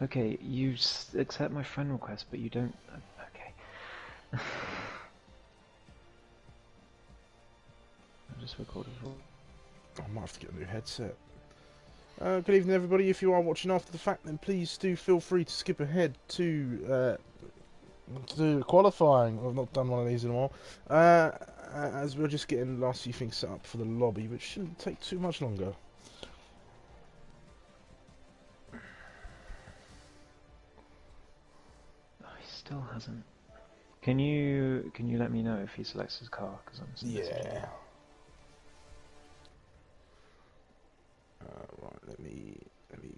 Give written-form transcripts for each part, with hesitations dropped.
Okay, you accept my friend request, but you don't... Okay. I'll just record a voice. I might have to get a new headset. Good evening, everybody. If you are watching after the fact, then please do feel free to skip ahead to qualifying. I've not done one of these in a while. As we're just getting the last few things set up for the lobby, which shouldn't take too much longer. Oh, he still hasn't... Can you let me know if he selects his car? Because I'm Yeah. Right. Let me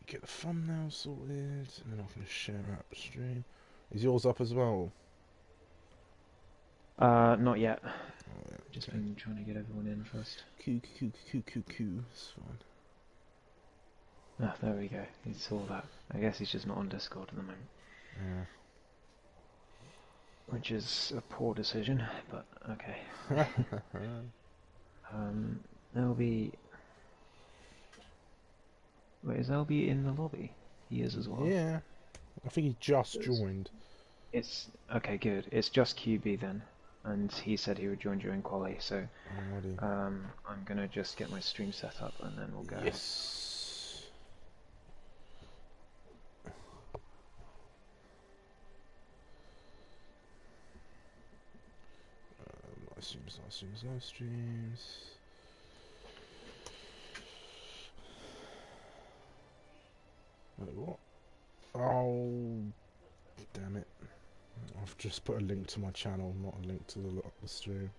get the thumbnail sorted, and then I can share out the stream. Is yours up as well? Not yet. Oh, yeah, Just okay. been trying to get everyone in first. Q. It's fine. Ah, there we go. He saw that. I guess he's just not on Discord at the moment. Yeah. Which is a poor decision, but okay. LB... Wait, is LB in the lobby? He is as well. Yeah. I think he just joined. It's... Okay, good. It's just QB then. And he said he would join during quali, so... Alrighty. I'm gonna just get my stream set up and then we'll go. Yes. Live streams. Wait, what? Oh, damn it. I've just put a link to my channel, not a link to the stream.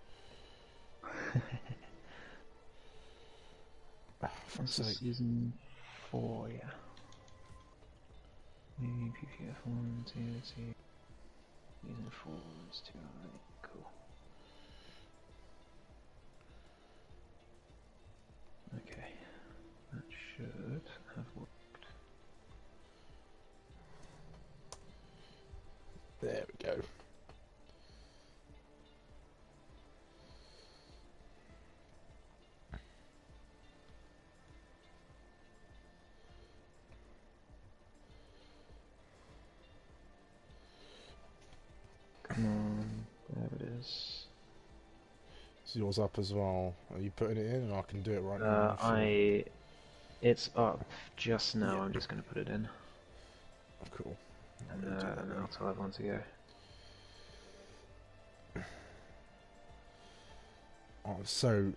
This is season 4, yeah. APPF1, 2, season 4 is 2, cool. Okay, that should have worked. There we go. Come on, there it is. Is yours up as well? Are you putting it in, and I can do it right now? It's up just now. Yeah. I'm just going to put it in. Cool. And then I'll tell everyone to go. So,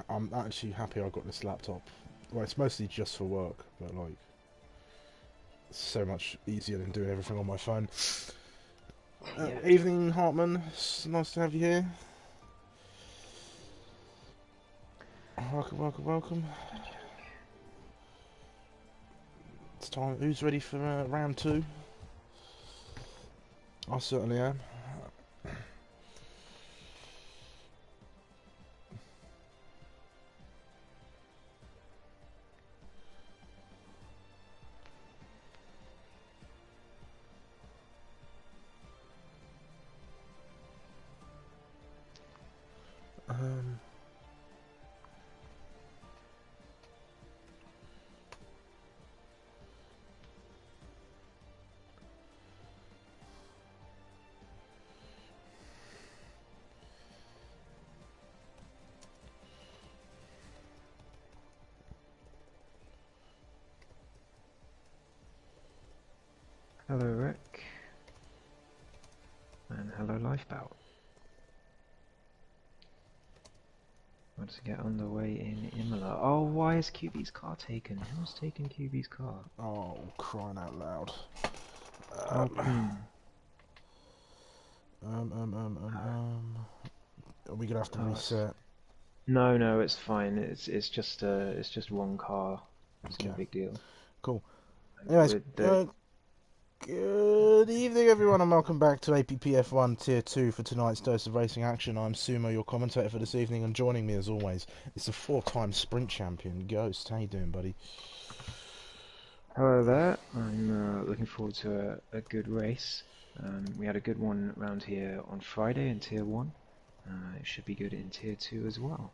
I'm actually happy I got this laptop. Well, it's mostly just for work, but like, it's so much easier than doing everything on my phone. Yeah. Evening, Hartman. It's nice to have you here. Welcome. It's time. Who's ready for round 2? I certainly am. Hello, Rick. And hello, Lifebout. Let's get underway in Imola. Oh, why is QB's car taken? Who's taken QB's car? Oh, crying out loud. Are we gonna have to reset? No, it's fine. It's just one car. It's no big deal. Cool. Anyways, good evening, everyone, and welcome back to APPF1 Tier 2 for tonight's dose of racing action. I'm SUMO, your commentator for this evening, and joining me, as always, is the 4-time sprint champion, Ghost. How you doing, buddy? Hello there. I'm looking forward to a good race. We had a good one around here on Friday in Tier 1. It should be good in Tier 2 as well.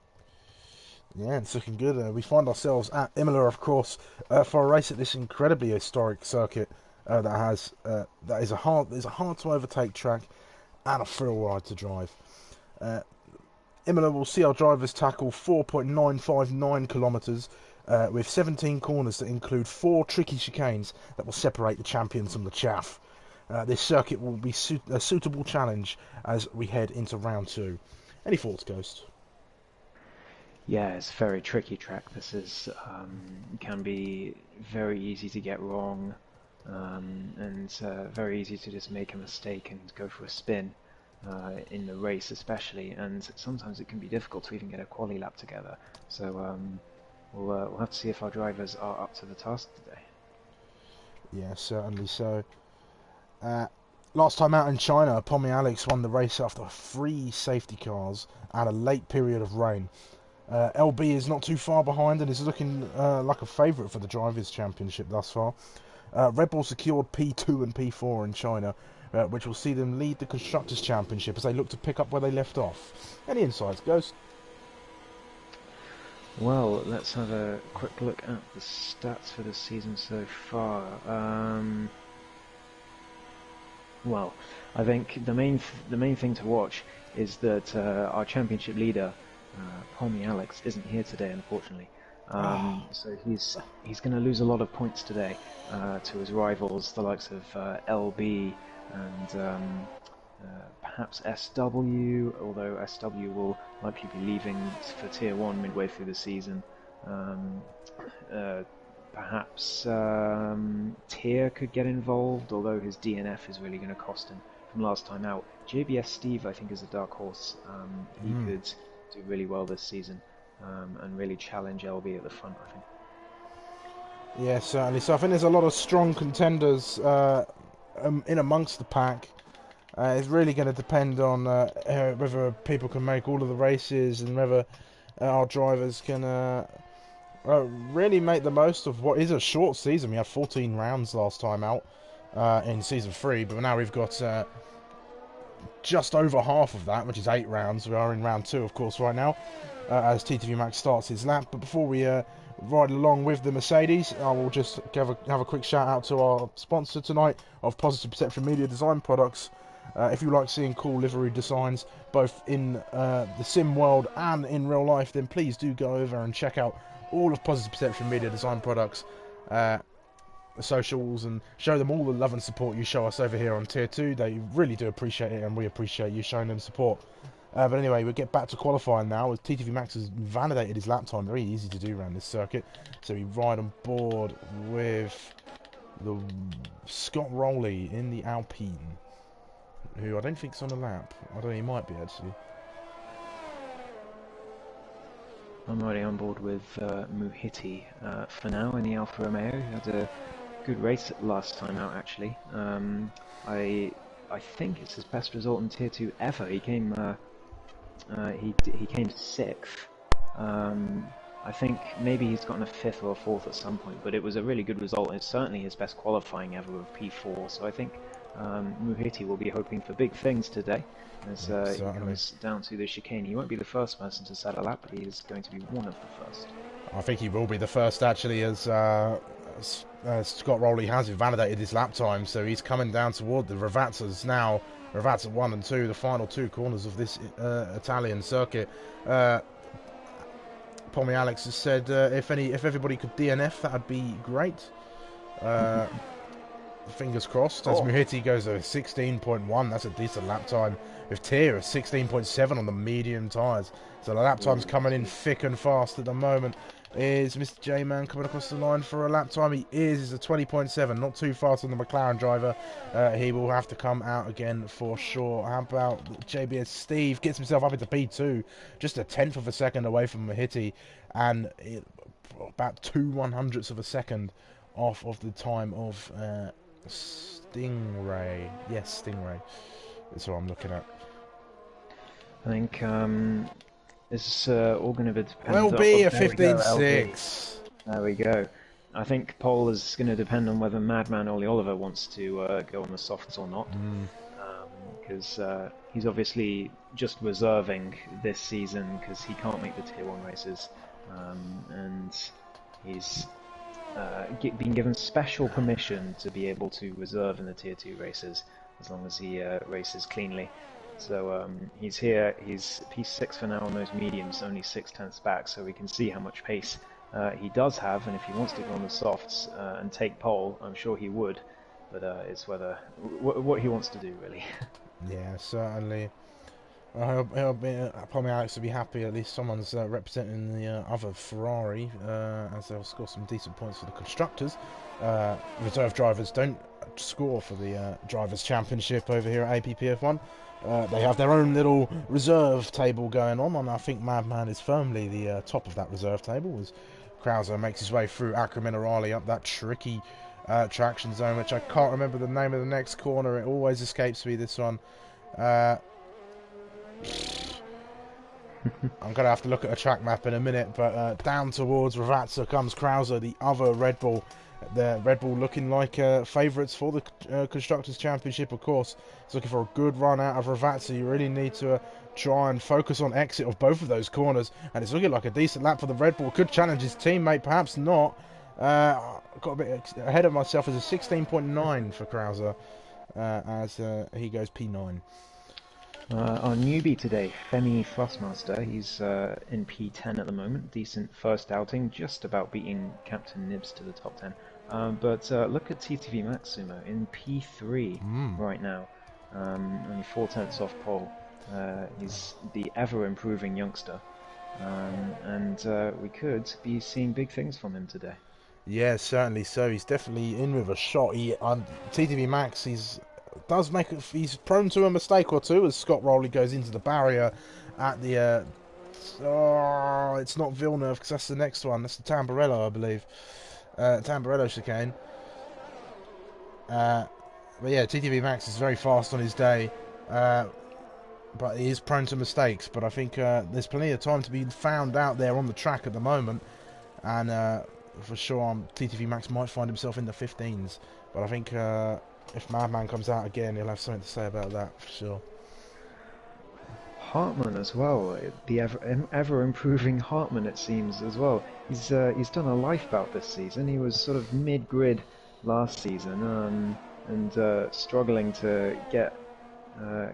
Yeah, it's looking good. We find ourselves at Imola, of course, for a race at this incredibly historic circuit. that is a hard to overtake track and a thrill ride to drive. Imola will see our drivers tackle 4.959 kilometres with 17 corners that include 4 tricky chicanes that will separate the champions from the chaff. This circuit will be a suitable challenge as we head into round 2. Any thoughts, Ghost? Yeah, it's a very tricky track. This is can be very easy to get wrong, and very easy to just make a mistake and go for a spin in the race, especially. And sometimes it can be difficult to even get a quali lap together. So we'll have to see if our drivers are up to the task today. Yeah, certainly so. Last time out in China, Pommy Alex won the race after 3 safety cars and a late period of rain. LB is not too far behind and is looking like a favourite for the Drivers' Championship thus far. Red Bull secured P2 and P4 in China, which will see them lead the Constructors' Championship as they look to pick up where they left off. Any insights, Ghost? Well, let's have a quick look at the stats for the season so far. Well, I think the main thing to watch is that our championship leader, Pommy Alex, isn't here today, unfortunately. So he's going to lose a lot of points today to his rivals, the likes of LB and perhaps SW, although SW will likely be leaving for Tier 1 midway through the season. Perhaps Tier could get involved, although his DNF is really going to cost him from last time out. JBS Steve, I think, is a dark horse. He could do really well this season and really challenge LB at the front, I think. Yeah, certainly. So I think there's a lot of strong contenders in amongst the pack. It's really going to depend on whether people can make all of the races and whether our drivers can really make the most of what is a short season. We had 14 rounds last time out in Season 3, but now we've got just over half of that, which is 8 rounds. We are in round 2, of course, right now, as TTV Max starts his lap. But before we ride along with the Mercedes, I will just have a quick shout out to our sponsor tonight of Positive Perception Media Design Products. If you like seeing cool livery designs, both in the sim world and in real life, then please do go over and check out all of Positive Perception Media Design Products socials and show them all the love and support you show us over here on Tier 2. They really do appreciate it, and we appreciate you showing them support. But anyway, we'll get back to qualifying now, as TTV Max has validated his lap time. Very easy to do around this circuit. So we ride on board with the Scott Rowley in the Alpine, who I don't think's on a lap. I don't know, he might be actually. I'm already on board with Muhiti for now in the Alfa Romeo. He had a good race last time out, actually. I think it's his best result in Tier 2 ever. He came he came 6th. I think maybe he's gotten a 5th or a 4th at some point, but it was a really good result. It's certainly his best qualifying ever with P4. So I think Muhiti will be hoping for big things today as he comes down to the chicane. He won't be the first person to set a lap, but he is going to be one of the first. I think he will be the first, actually, as Scott Rowley has validated his lap time, so he's coming down toward the Ravazzas now. Ravazza 1 and 2, the final 2 corners of this Italian circuit. Pommy Alex has said if everybody could DNF, that would be great. Fingers crossed, as Muhiti goes a 16.1, that's a decent lap time, with Tier a 16.7 on the medium tyres. So the lap time's coming in thick and fast at the moment. Is Mr. J-Man coming across the line for a lap time? He is a 20.7, not too fast on the McLaren driver. He will have to come out again for sure. How about JBS Steve? Gets himself up into P2, just a 1/10 of a second away from Muhiti, and about 2/100ths of a second off of the time of Stingray. Yes, Stingray. That's what I'm looking at. I think it's all going to depend on... LB a 15.6. There we go. I think pole is going to depend on whether Madman Ollie Oliver wants to go on the softs or not. Because he's obviously just reserving this season because he can't make the Tier 1 races. And he's been given special permission to be able to reserve in the Tier 2 races as long as he races cleanly. So he's here, he's P6 for now on those mediums, only 6/10ths back, so we can see how much pace he does have, and if he wants to go on the softs and take pole, I'm sure he would, but it's what he wants to do, really. Yeah, certainly. Probably Alex will be happy. At least someone's representing the other Ferrari, as they'll score some decent points for the constructors. Reserve drivers don't score for the drivers' championship over here at APPF1. They have their own little reserve table going on, and I think Madman is firmly the top of that reserve table as Krauser makes his way through Acre Minerali up that tricky traction zone, which I can't remember the name of the next corner. It always escapes me, this one. I'm going to have to look at a track map in a minute, but down towards Ravazza comes Krauser, the other Red Bull. The Red Bull looking like favourites for the Constructors' Championship, of course. He's looking for a good run out of Ravazza. You really need to try and focus on exit of both of those corners. And it's looking like a decent lap for the Red Bull. Could challenge his teammate, perhaps not. Got a bit ahead of myself as a 16.9 for Krauser as he goes P9. Our newbie today, Femi Frostmaster, he's in P10 at the moment. Decent first outing, just about beating Captain Nibs to the top 10. But look at TTV Max Sumo in P3 right now, only 4/10ths off pole. He's the ever-improving youngster, and we could be seeing big things from him today. Yeah, certainly so. He's definitely in with a shot. TTV Max, he's prone to a mistake or two as Scott Rowley goes into the barrier at the it's not Villeneuve, because that's the next one, that's the Tamburello, I believe. Tamburello chicane. But yeah, TTV Max is very fast on his day, but he is prone to mistakes. But I think there's plenty of time to be found out there on the track at the moment, and for sure TTV Max might find himself in the 15s, but I think if Madman comes out again, he'll have something to say about that, for sure. Hartman as well, the ever-improving Hartman, it seems, as well. He's done a lifebout this season. He was sort of mid-grid last season, and struggling to get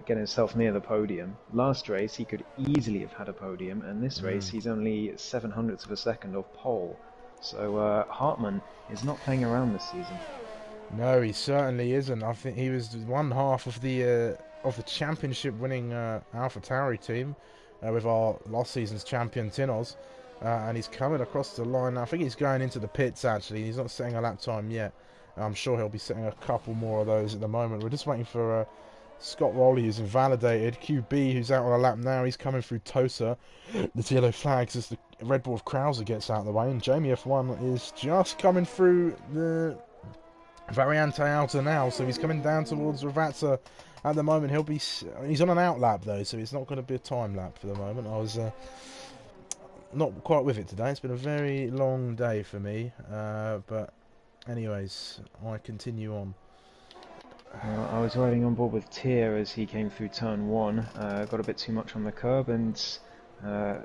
himself near the podium. Last race, he could easily have had a podium, and this race, he's only 0.07 of a second off pole. So Hartman is not playing around this season. No, he certainly isn't. I think he was one half of the championship-winning AlphaTauri team with our last season's champion Tinos, and he's coming across the line now. I think he's going into the pits, actually. He's not setting a lap time yet. I'm sure he'll be setting a couple more of those at the moment. We're just waiting for Scott Rowley, who's invalidated. QB, who's out on a lap now. He's coming through Tosa. The yellow flags as the Red Bull of Krauser gets out of the way, and Jamie F1 is just coming through the Variante Alta now, so he's coming down towards Ravazza at the moment. He's on an out lap though, so it's not going to be a time lap for the moment. I was not quite with it today. It's been a very long day for me, but anyways, I continue on. I was riding on board with Tier as he came through turn 1, got a bit too much on the curb and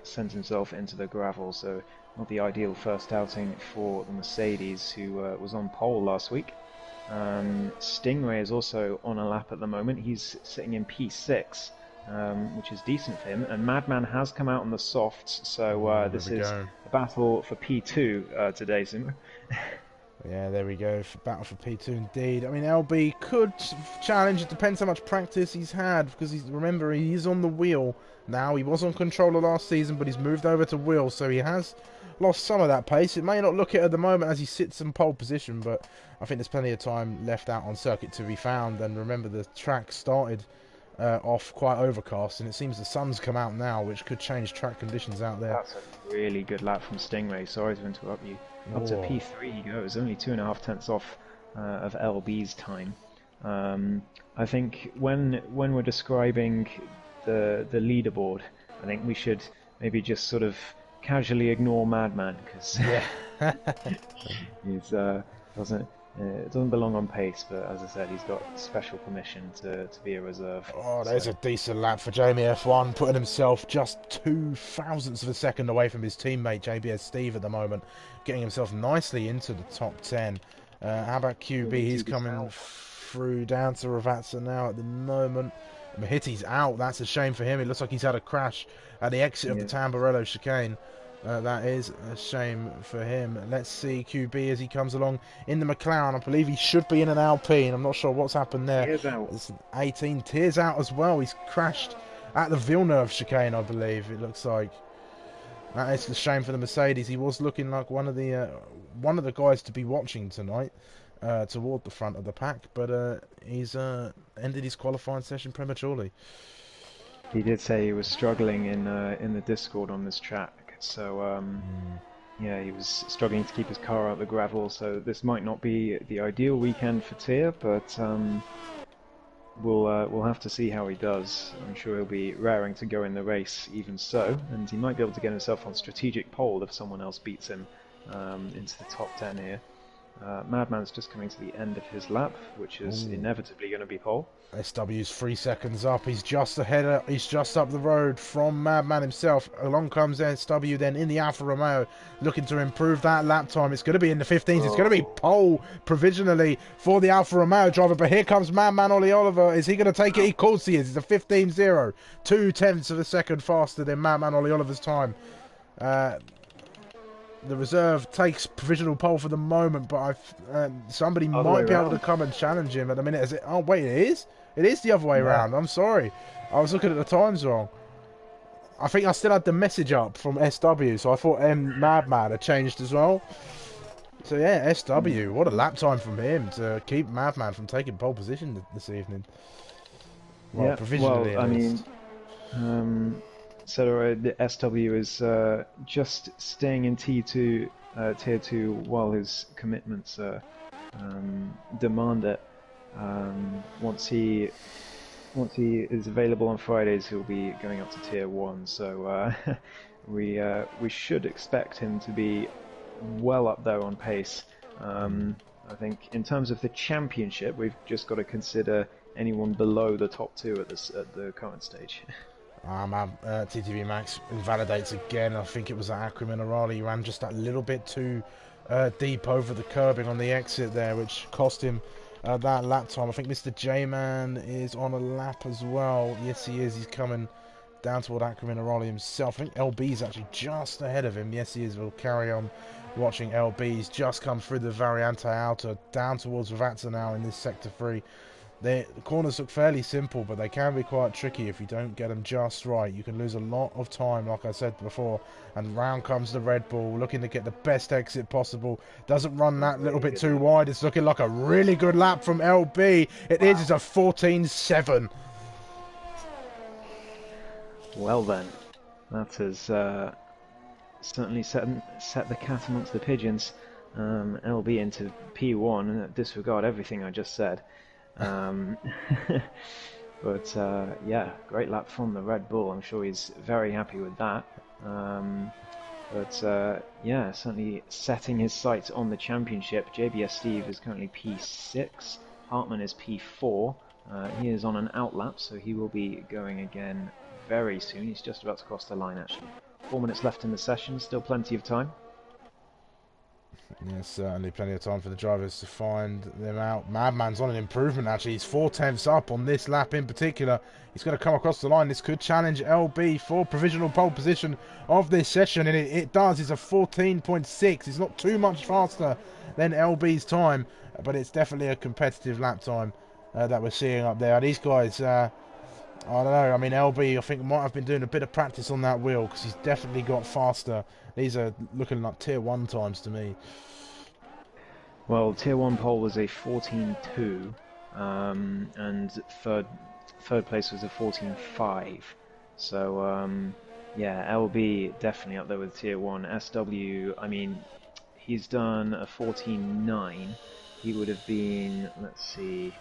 sent himself into the gravel, so not the ideal first outing for the Mercedes, who was on pole last week. Stingray is also on a lap at the moment. He's sitting in P6, which is decent for him, and Madman has come out on the softs, so this is a battle for P2 today, Sumo. Yeah, there we go. Battle for P2 indeed. I mean, LB could challenge. It depends how much practice he's had, because remember, he is on the wheel now. He was on controller last season, but he's moved over to wheel, so he has lost some of that pace. It may not look it at the moment as he sits in pole position, but I think there's plenty of time left out on circuit to be found. And remember, the track started off quite overcast, and it seems the sun's come out now, which could change track conditions out there. That's a really good lap from Stingray. Sorry to interrupt you. Up to P3 he goes, only 2.5 off of LB's time. I think when we're describing the leaderboard, I think we should maybe just sort of casually ignore Madman, because he's It doesn't belong on pace, but as I said, he's got special permission to be a reserve. Oh, there's So a decent lap for Jamie F1, putting himself just 0.02 of a second away from his teammate JBS Steve at the moment, getting himself nicely into the top 10. How about QB? He's coming through down to Ravazza now at the moment. Mahiti's out. That's a shame for him. It looks like he's had a crash at the exit of the Tamburello chicane. That is a shame for him. Let's see QB as he comes along in the McLaren. I believe he should be in an Alpine. I'm not sure what's happened there. Tears out. It's 18. Tears out as well. He's crashed at the Villeneuve chicane, I believe. It looks like. That is a shame for the Mercedes. He was looking like one of the guys to be watching tonight, toward the front of the pack, but he's ended his qualifying session prematurely. He did say he was struggling in the Discord on this track. So yeah, he was struggling to keep his car out the gravel. So this might not be the ideal weekend for Tyr, but we'll have to see how he does. I'm sure he'll be raring to go in the race, even so, and he might be able to get himself on strategic pole if someone else beats him into the top 10 here. Madman's just coming to the end of his lap, which is inevitably going to be pole. SW's 3 seconds up. He's just ahead. He's just up the road from Madman himself. Along comes SW then in the Alfa Romeo, looking to improve that lap time. It's going to be in the 15s. It's going to be pole provisionally for the Alfa Romeo driver. But here comes Madman Ollie Oliver. Is he going to take it? Of course he is. It's a 15.0. 0.2 of a second faster than Madman Ollie Oliver's time. The reserve takes provisional pole for the moment, but somebody might be able to come and challenge him at the minute. Oh wait, it is? It is the other way around. I'm sorry. I was looking at the times wrong. I think I still had the message up from SW, so I thought Madman had changed as well. So yeah, SW, what a lap time from him to keep Madman from taking pole position this evening. Well, yeah, provisionally well, at I least. mean, so the SW is just staying in T2, Tier 2 while his commitments demand it. Once he is available on Fridays, he'll be going up to Tier 1. So we should expect him to be well up there on pace. I think in terms of the championship, we've just got to consider anyone below the top 2 at the current stage. TTV Max invalidates again. I think it was at Acrominerali. He ran just that little bit too deep over the curbing on the exit there, which cost him that lap time. I think Mr. J-Man is on a lap as well. Yes, he is. He's coming down toward Acrominerali himself. I think LB is actually just ahead of him. Yes, he is. We'll carry on watching LB. He's just come through the Variante Alta down towards Ravazza now in this Sector 3. The corners look fairly simple, but they can be quite tricky if you don't get them just right. You can lose a lot of time, like I said before. And round comes the Red Bull, looking to get the best exit possible. Doesn't run that little bit too wide. It's looking like a really good lap from LB. It is. It's a 14.7. Well then, that has certainly set the cat amongst the pigeons. LB into P1 and disregard everything I just said. But yeah, great lap from the Red Bull. I'm sure he's very happy with that. But yeah, certainly setting his sights on the championship. JBS Steve is currently P6. Hartman is P4. He is on an outlap, so he will be going again very soon. He's just about to cross the line, actually. 4 minutes left in the session, still plenty of time. Yes, certainly plenty of time for the drivers to find them out. Madman's on an improvement, actually. He's 4/10 up on this lap in particular. He's going to come across the line. This could challenge LB for provisional pole position of this session, and it does. It's a 14.6. It's not too much faster than LB's time, but it's definitely a competitive lap time that we're seeing up there. These guys, I don't know. I mean, LB, I think, might have been doing a bit of practice on that wheel because he's definitely got faster. These are looking like Tier 1 times to me. Well, Tier 1 pole was a 14.2, and third place was a 14.5. So, yeah, LB definitely up there with Tier 1. SW, I mean, he's done a 14.9. He would have been, let's see,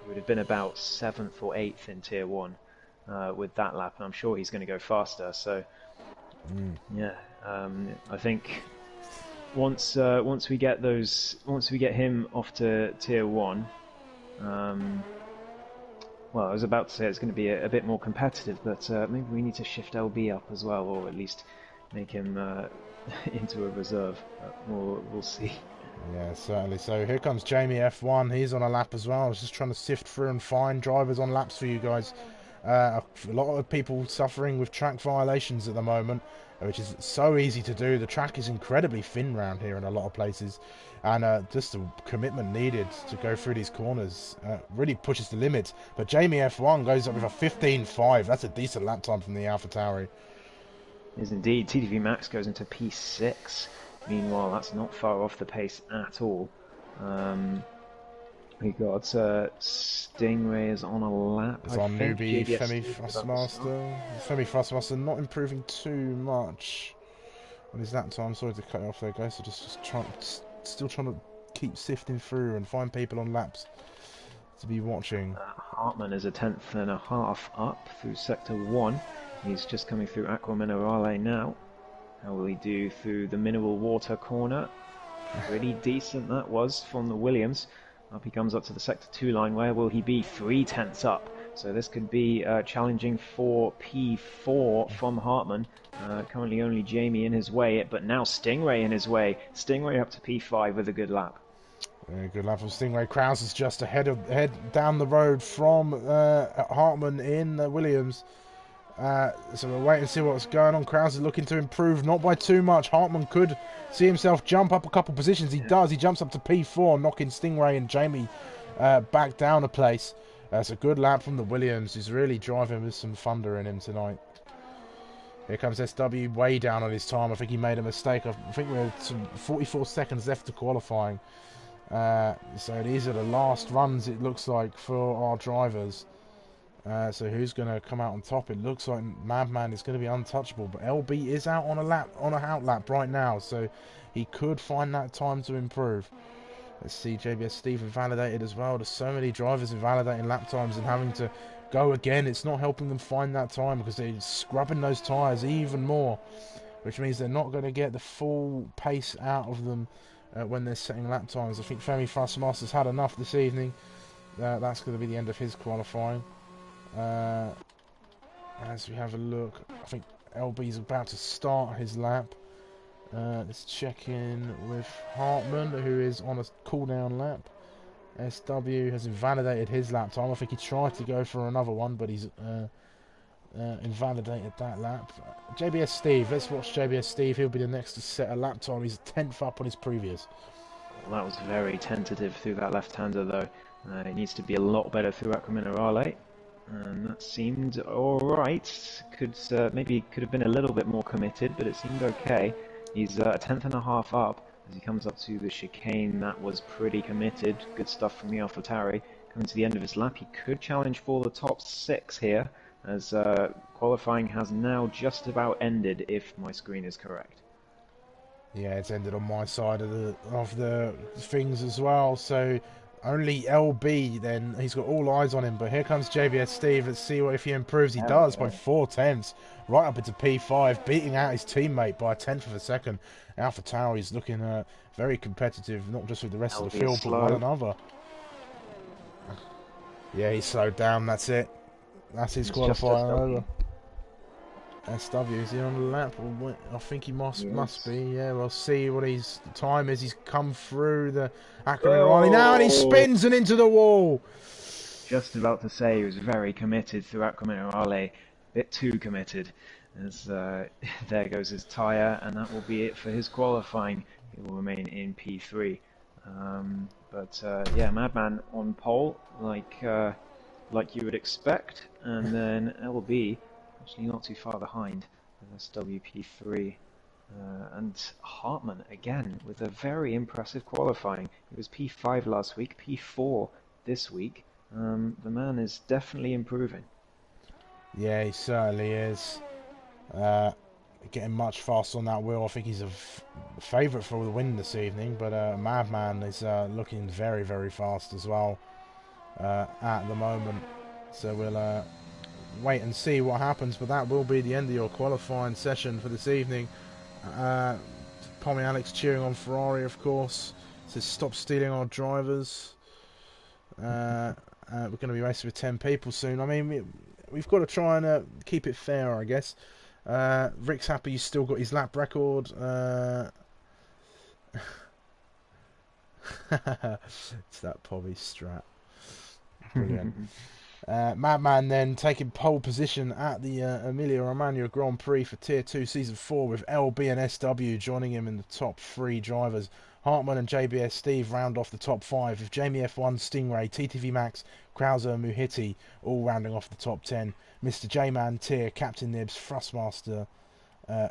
would have been about 7th or 8th in Tier 1 with that lap, and I'm sure he's going to go faster. So, yeah, I think once we get him off to tier 1, well, I was about to say it's going to be a bit more competitive, but maybe we need to shift LB up as well, or at least make him into a reserve. We'll see. Yeah, certainly. So here comes Jamie F1. He's on a lap as well. I was just trying to sift through and find drivers on laps for you guys. A lot of people suffering with track violations at the moment, which is so easy to do. The track is incredibly thin around here in a lot of places, and just the commitment needed to go through these corners really pushes the limits. But Jamie F1 goes up with a 15.5. That's a decent lap time from the AlphaTauri. Is indeed. TDV Max goes into P6. Meanwhile, that's not far off the pace at all. We got Stingray is on a lap. It's on newbie Femi Fussmaster. Femi Fussmaster not improving too much on his lap time. Sorry to cut you off there, guys. So still trying to keep sifting through and find people on laps to be watching. Hartmann is a 10.5 up through sector 1. He's just coming through Acqua Minerale now. How will he do through the mineral water corner? Pretty decent that was from the Williams. Up he comes up to the sector 2 line. Where will he be? 3/10 up. So this could be challenging for P4 from Hartmann. Currently only Jamie in his way, but now Stingray in his way. Stingray up to P5 with a good lap. Very good lap from Stingray. Krause is just ahead down the road from Hartmann in Williams. So we'll wait and see what's going on. Krause is looking to improve, not by too much. Hartmann could see himself jump up a couple positions. He does. He jumps up to P4, knocking Stingray and Jamie back down a place. It's a good lap from the Williams. He's really driving with some thunder in him tonight. Here comes SW way down on his time. I think he made a mistake. I think we're 44 seconds left to qualifying. So these are the last runs, it looks like, for our drivers. So who's going to come out on top? It looks like Madman is going to be untouchable, but LB is out on a out lap right now, so he could find that time to improve. Let's see, JBS Steve invalidated as well. There's so many drivers invalidating lap times and having to go again. It's not helping them find that time because they're scrubbing those tyres even more, which means they're not going to get the full pace out of them when they're setting lap times. I think Femi Fussmaster's had enough this evening. That's going to be the end of his qualifying. As we have a look, I think LB's about to start his lap. Let's check in with Hartmann, who is on a cooldown lap. SW has invalidated his lap time. I think he tried to go for another one, but he's invalidated that lap. JBS Steve, let's watch JBS Steve. He'll be the next to set a lap time. He's 10th up on his previous. Well, that was very tentative through that left-hander, though. It needs to be a lot better through Acqua Minerale. And that seemed alright. Maybe could have been a little bit more committed, but it seemed okay. He's a 10.5 up as he comes up to the chicane. That was pretty committed. Good stuff from the AlphaTauri. Coming to the end of his lap, he could challenge for the top 6 here, as qualifying has now just about ended, if my screen is correct. Yeah, it's ended on my side of the things as well. So only LB then, he's got all eyes on him, but here comes JBS Steve. Let's see if he improves. He does by 4/10, right up into P5, beating out his teammate by a 10th of a second. AlphaTauri is looking very competitive, not just with the rest of the field, but one another. Yeah, he slowed down, that's it. That's his qualifying over. SW, is he on the lap? I think he must be. Yeah, we'll see what his time is. He's come through the Acqua Minerale now, and he spins and into the wall. Just about to say he was very committed through Acqua Minerale, a bit too committed. As there goes his tyre, and that will be it for his qualifying. He will remain in P3. Yeah, Madman on pole, like you would expect, and then LB. Actually not too far behind with SWP3. And Hartmann, again, with a very impressive qualifying. He was P5 last week, P4 this week. The man is definitely improving. Yeah, he certainly is. Getting much faster on that wheel. I think he's a favourite for the win this evening, but Madman is looking very, very fast as well at the moment. So we'll wait and see what happens, but that will be the end of your qualifying session for this evening. Pommy Alex cheering on Ferrari, of course. Says stop stealing our drivers. We're going to be racing with 10 people soon. I mean, we've got to try and keep it fair, I guess. Rick's happy he's still got his lap record. It's that Pobby strat. Brilliant. Madman then taking pole position at the Emilia-Romagna Grand Prix for Tier 2 Season 4 with LB and SW joining him in the top 3 drivers. Hartmann and JBS Steve round off the top 5 with Jamie F1, Stingray, TTV Max, Krauser and Muhiti all rounding off the top 10. Mr. J-Man, Tier, Captain Nibs, Thrustmaster,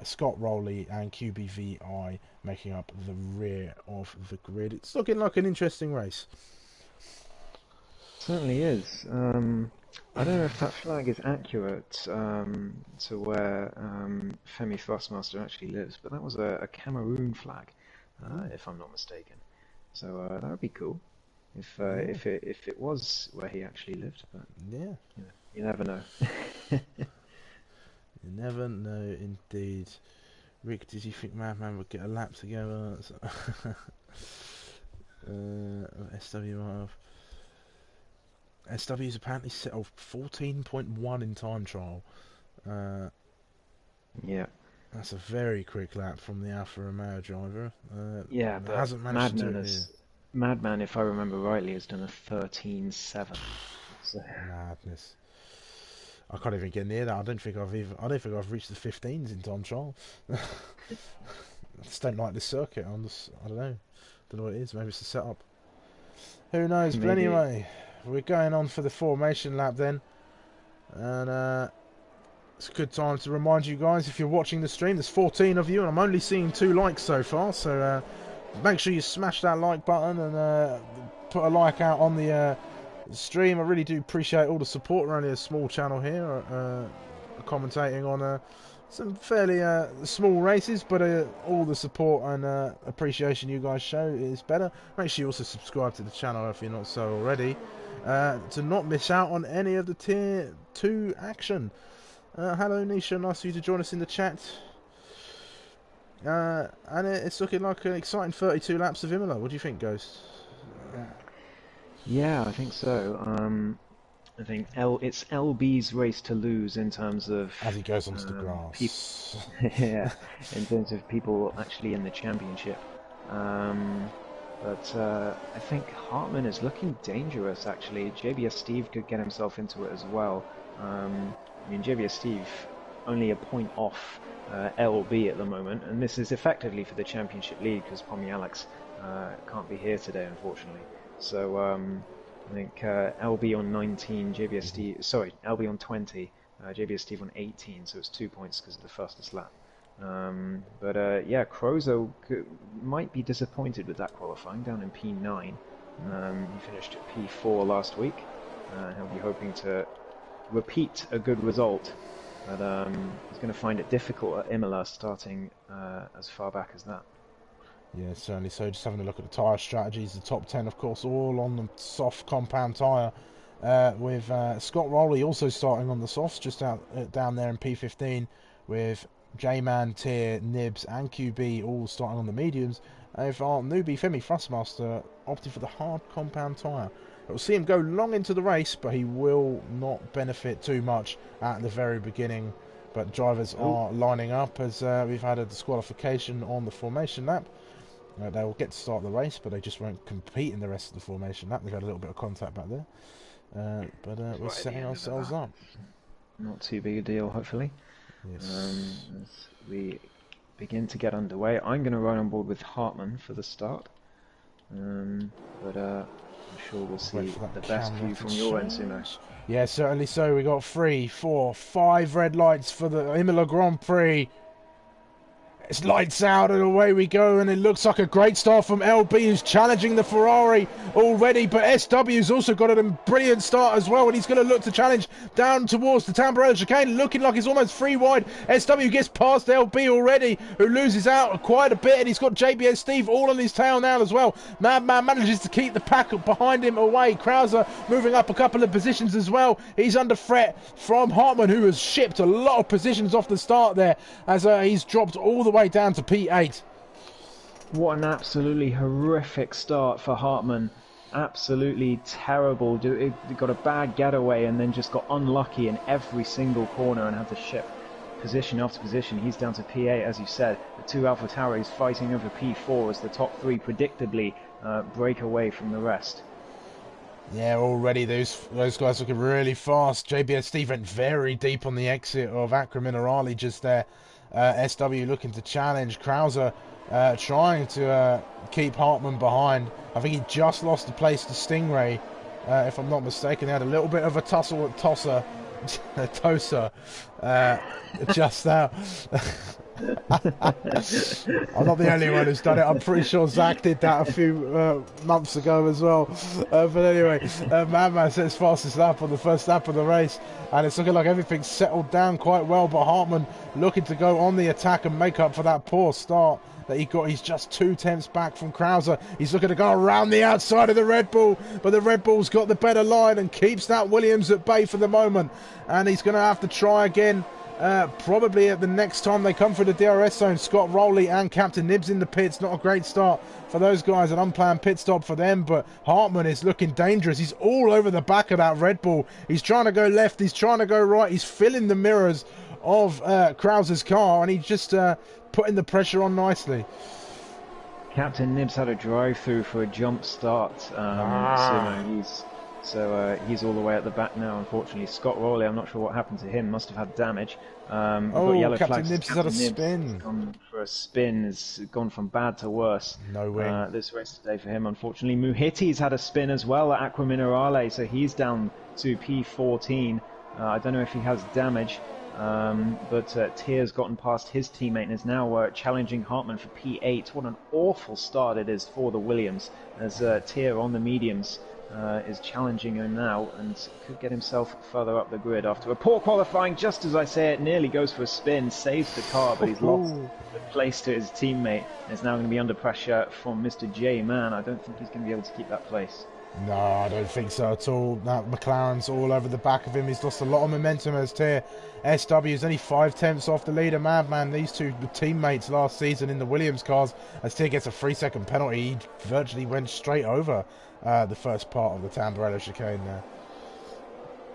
Scott Rowley and QBVI making up the rear of the grid. It's looking like an interesting race. Certainly is. I don't know if that flag is accurate to where Femi Thrustmaster actually lives, but that was a Cameroon flag, if I'm not mistaken. So that would be cool if it was where he actually lived. But yeah, you never know. You never know, indeed. Rick, did you think Madman would get a lap together? SW SW's apparently set off 14.1 in time trial. Yeah. That's a very quick lap from the Alfa Romeo driver. Yeah, but hasn't managed to do it here. Madman, if I remember rightly, has done a 13.7. So. Madness. I can't even get near that. I don't think I've reached the 15s in time trial. I just don't like this circuit. I don't know what it is. Maybe it's the setup. Who knows? Maybe. But anyway, we're going on for the formation lap then, and it's a good time to remind you guys, if you're watching the stream, there's 14 of you, and I'm only seeing 2 likes so far. So make sure you smash that like button and put a like out on the stream. I really do appreciate all the support. We're only a small channel here, commentating on some fairly small races, but all the support and appreciation you guys show is better. Make sure you also subscribe to the channel if you're not so already, to not miss out on any of the Tier 2 action. Hello Nisha, nice for you to join us in the chat. And it's looking like an exciting 32 laps of Imola. What do you think, Ghost? Yeah, I think so. I think it's LB's race to lose in terms of... As he goes onto the grass. Yeah, in terms of people actually in the championship. But I think Hartmann is looking dangerous, actually. JBS Steve could get himself into it as well. I mean, JBS Steve only a point off LB at the moment, and this is effectively for the championship lead because Pommy Alex can't be here today, unfortunately. So I think LB on 19, JBS Steve, sorry, LB on 20, JBS Steve on 18, so it's 2 points because of the fastest lap. But yeah, Crozo might be disappointed with that qualifying, down in P9. He finished at P4 last week. He'll be hoping to repeat a good result, but he's going to find it difficult at Imola, starting as far back as that. Yeah, certainly so. Just having a look at the tyre strategies, the top 10, of course, all on the soft compound tyre, with Scott Rowley also starting on the softs, just down there in P15, with J-Man, Tier, Nibs and QB all starting on the mediums. If our newbie Femi Thrustmaster opted for the hard compound tyre. We'll see him go long into the race, but he will not benefit too much at the very beginning. But drivers are lining up as we've had a disqualification on the formation lap. They will get to start the race, but they just won't compete in the rest of the formation lap. They've had a little bit of contact back there. But we're setting ourselves up. Not too big a deal, hopefully. Yes. As we begin to get underway, I'm going to ride on board with Hartmann for the start. But I'm sure we'll see the best view from your end, Sumo. Yeah, certainly so. We got 3, 4, 5 red lights for the Imola Grand Prix. It's lights out and away we go, and it looks like a great start from LB, who's challenging the Ferrari already, but SW's also got a brilliant start as well, and he's going to look to challenge down towards the Tamburello chicane, looking like he's almost 3 wide. SW gets past LB already, who loses out quite a bit, and he's got JBS Steve all on his tail now as well. Madman manages to keep the pack behind him away. Krauser moving up a couple of positions as well. He's under threat from Hartmann, who has shipped a lot of positions off the start there, as he's dropped all the way down to P8. What an absolutely horrific start for Hartmann. Absolutely terrible. He got a bad getaway and then just got unlucky in every single corner and had to shift position after position. He's down to P8, as you said. The two AlphaTauris fighting over P4 as the top three predictably break away from the rest. Yeah, already those guys looking really fast. JBSD went very deep on the exit of Acqua Minerale just there. SW looking to challenge. Krauser trying to keep Hartmann behind. I think he just lost the place to Stingray, if I'm not mistaken. They had a little bit of a tussle at Tosa just now. I'm not the only one who's done it. I'm pretty sure Zach did that a few months ago as well. But anyway, Madman sets fastest lap on the first lap of the race, and it's looking like everything's settled down quite well. But Hartmann looking to go on the attack and make up for that poor start that he got. He's just 2/10 back from Krauser. He's looking to go around the outside of the Red Bull, but the Red Bull's got the better line and keeps that Williams at bay for the moment. And he's going to have to try again. Probably at the next time they come through the DRS zone. Scott Rowley and Captain Nibs in the pits. Not a great start for those guys. An unplanned pit stop for them, but Hartmann is looking dangerous. He's all over the back of that Red Bull. He's trying to go left, he's trying to go right, he's filling the mirrors of Krauser's car, and he's just putting the pressure on nicely. Captain Nibs had a drive-through for a jump start. So he's all the way at the back now, unfortunately. Scott Rowley, I'm not sure what happened to him. Must have had damage. Yellow Captain flags. Nibs has had a spin. Gone for a spin. Has gone from bad to worse. No win. This race today for him, unfortunately. Muhitti's had a spin as well at Acqua Minerale, so he's down to P14. I don't know if he has damage. But Tier's gotten past his teammate and is now challenging Hartmann for P8. What an awful start it is for the Williams, as Tier on the mediums is challenging him now and could get himself further up the grid after a poor qualifying. Just as I say it, nearly goes for a spin, saves the car, but he's lost the place to his teammate and is now going to be under pressure from Mr. J. Man. I don't think he's going to be able to keep that place. No, I don't think so at all. That McLaren's all over the back of him. He's lost a lot of momentum as Tier. SW is only 5/10 off the leader. Madman, these two were teammates last season in the Williams cars. As Tier gets a 3-second penalty, he virtually went straight over the first part of the Tamburello chicane there.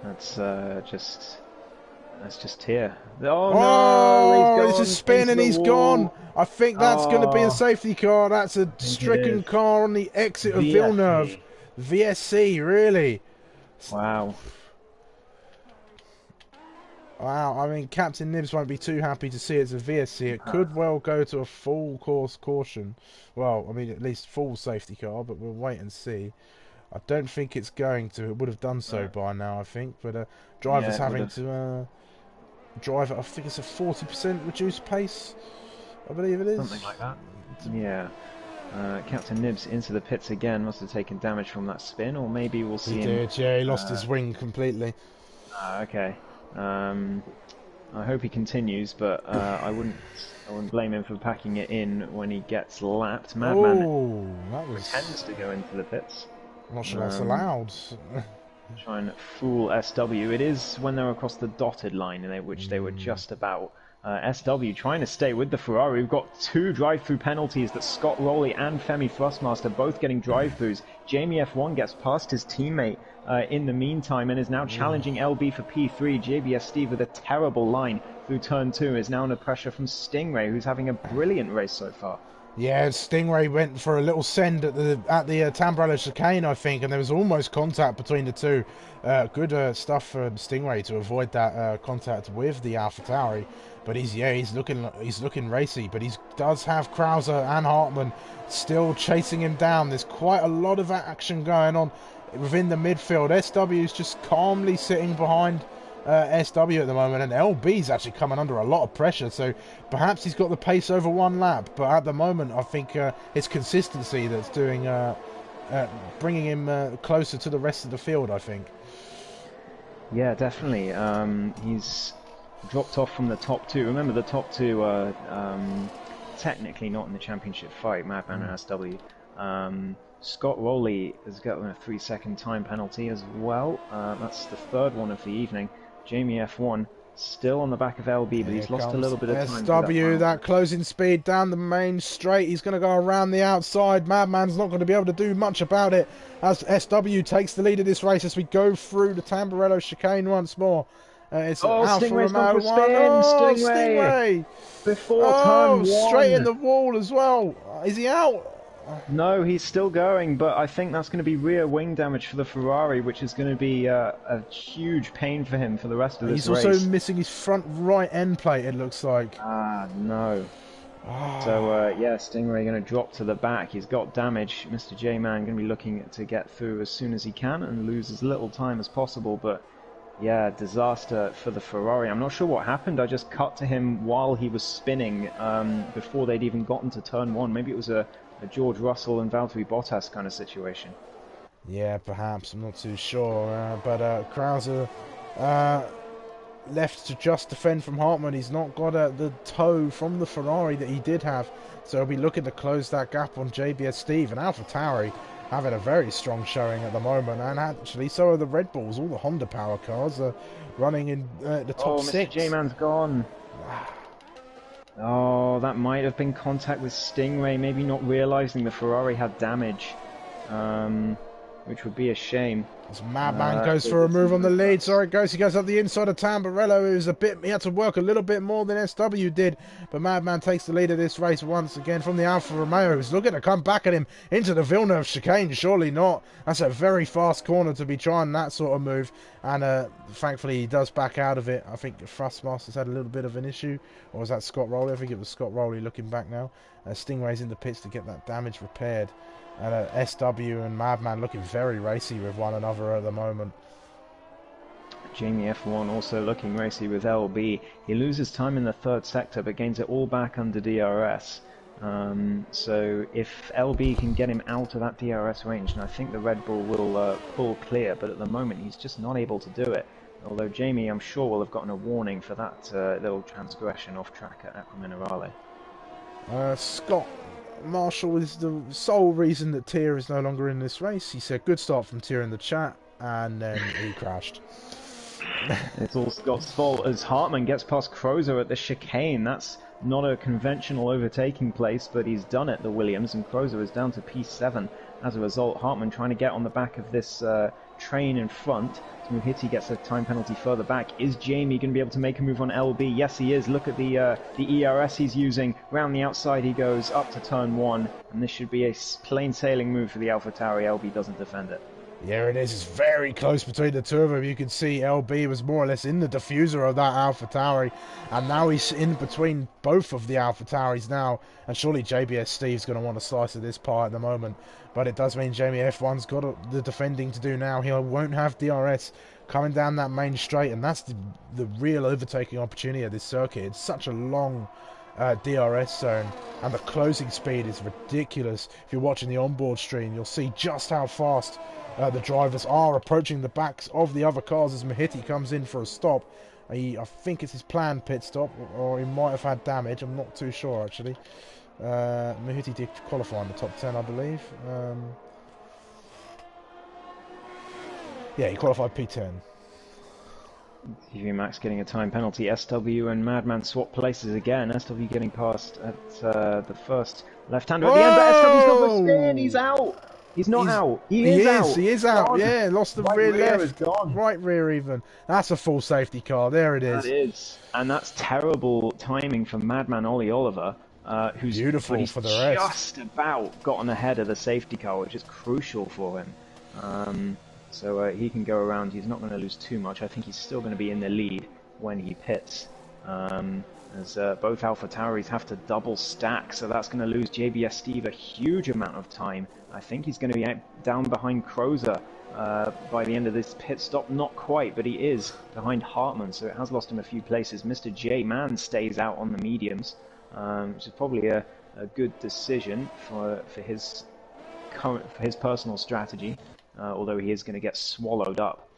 That's just Tier. Oh no! It's a spin and he's gone. I think that's going to be a safety car. That's a stricken car on the exit of Villeneuve. VSC, really? Wow. Wow, I mean, Captain Nibs won't be too happy to see it's a VSC. It could well go to a full course caution. Well, I mean, at least full safety car, but we'll wait and see. I don't think it's going to. It would have done so by now, I think. But drivers having to drive at, I think it's a 40% reduced pace, I believe it is. Something like that. Yeah. Captain Nibs into the pits again. Must have taken damage from that spin, or maybe we'll see him. He did, yeah. He lost his wing completely. Okay. I hope he continues, but I wouldn't blame him for packing it in when he gets lapped. Madman pretends to go into the pits. I'm not sure that's allowed. Try and fool SW. It is when they're across the dotted line, which they were just about. SW trying to stay with the Ferrari. We've got two drive-through penalties that Scott Rowley and Femi Thrustmaster both getting drive-throughs. Jamie F1 gets past his teammate in the meantime and is now challenging LB for P3. JBS Steve with a terrible line through turn 2 is now under pressure from Stingray, who's having a brilliant race so far. Yeah, Stingray went for a little send at the Tamburello chicane, I think, and there was almost contact between the two. Good stuff for Stingray to avoid that contact with the AlphaTauri. But he's looking racy. But he does have Krauser and Hartmann still chasing him down. There's quite a lot of action going on within the midfield. SW is just calmly sitting behind SW at the moment, and LB's actually coming under a lot of pressure, so perhaps he's got the pace over one lap, but at the moment I think it's consistency that's doing bringing him closer to the rest of the field, I think. Yeah, definitely. He's dropped off from the top two. Remember, the top two are technically not in the championship fight, Madman and SW. Scott Rowley has gotten a 3-second time penalty as well. That's the third one of the evening. Jamie F1 Still on the back of LB, but Here he's lost a comes little bit of time through that SW, final that closing speed down the main straight. He's going to go around the outside. Madman's not going to be able to do much about it as SW takes the lead of this race as we go through the Tamburello chicane once more. It's Oh, Alfa Stingray's gone Romeo for a 1. spin! Oh, Stingray! Stingray! Before Oh, turn straight in one! the wall as well. Is he out? No, he's still going, but I think that's going to be rear wing damage for the Ferrari, which is going to be a huge pain for him for the rest of this He's race. also missing his front right end plate, it looks like. Ah, no. So, yeah, Stingray going to drop to the back. He's got damage. Mr. J-Man going to be looking to get through as soon as he can and lose as little time as possible, but yeah, disaster for the Ferrari. I'm not sure what happened. I just cut to him while he was spinning before they'd even gotten to turn one. Maybe it was a George Russell and Valtteri Bottas kind of situation. Yeah, perhaps. I'm not too sure. But Krauser left to just defend from Hartmann. He's not got the toe from the Ferrari that he did have. So he'll be looking to close that gap on JBS Steve. And AlphaTauri having a very strong showing at the moment. And actually, so are the Red Bulls. All the Honda power cars are running in the top six. Mr. J-Man's gone. Oh, that might have been contact with Stingray, maybe not realizing the Ferrari had damage, which would be a shame. As Madman goes for a move on the lead. Sorry, he goes up the inside of Tamburello, who's he had to work a little bit more than SW did. But Madman takes the lead of this race once again from the Alfa Romeo, who's looking to come back at him into the Villeneuve chicane. Surely not. That's a very fast corner to be trying that sort of move. And thankfully, he does back out of it. I think Thrustmaster's had a little bit of an issue. Or was that Scott Rowley? I think it was Scott Rowley looking back now. Stingray's in the pits to get that damage repaired. And SW and Madman looking very racy with one another at the moment. Jamie F1 also looking racy with LB. He loses time in the third sector but gains it all back under DRS. So if LB can get him out of that DRS range, and I think the Red Bull will pull clear, but at the moment he's just not able to do it. Although Jamie, I'm sure, will have gotten a warning for that little transgression off track at Acqua Minerale. Scott Marshall is the sole reason that Tia is no longer in this race. He said good start from Tia in the chat, and then he crashed. It's all Scott's fault as Hartmann gets past Crozer at the chicane. That's not a conventional overtaking place, but he's done it, the Williams, and Crozer is down to P7. As a result, Hartmann trying to get on the back of this train in front. Muhiti gets a time penalty further back. Is Jamie going to be able to make a move on LB? Yes, he is. Look at the ERS he's using. Round the outside he goes up to turn one, and this should be a plain sailing move for the AlphaTauri. LB doesn't defend it. Yeah, it is. It's very close between the two of them. You can see LB was more or less in the diffuser of that AlphaTauri, and now he's in between both of the AlphaTauris now, and surely JBS Steve's going to want a slice of this pie at the moment. But it does mean Jamie F1's got the defending to do now. He won't have DRS coming down that main straight, and that's the real overtaking opportunity of this circuit. It's such a long DRS zone, and the closing speed is ridiculous. If you're watching the onboard stream, you'll see just how fast the drivers are approaching the backs of the other cars as Mahiti comes in for a stop. I think it's his planned pit stop, or he might have had damage. I'm not too sure, actually. Mahiti did qualify in the top 10, I believe. Yeah, he qualified P10. TV Max getting a time penalty. SW and Madman swap places again. SW getting past at the first left-hander at the end, but SW's got the spin. He's out. He's not out. He is out. He is out. Gone. Yeah, lost the Right rear rear left. is gone. Right rear even. That's a full safety car. There it is. That is. And that's terrible timing for Madman Ollie Oliver, who's beautiful for the rest. Just about gotten ahead of the safety car, which is crucial for him. So he can go around. He's not going to lose too much. I think he's still going to be in the lead when he pits. As both AlphaTauris have to double stack, so that's going to lose JBS Steve a huge amount of time. I think he's going to be down behind Crozer by the end of this pit stop. Not quite, but he is behind Hartmann, so it has lost him a few places. Mr. J-Man stays out on the mediums, which is probably a good decision for his personal strategy, although he is going to get swallowed up.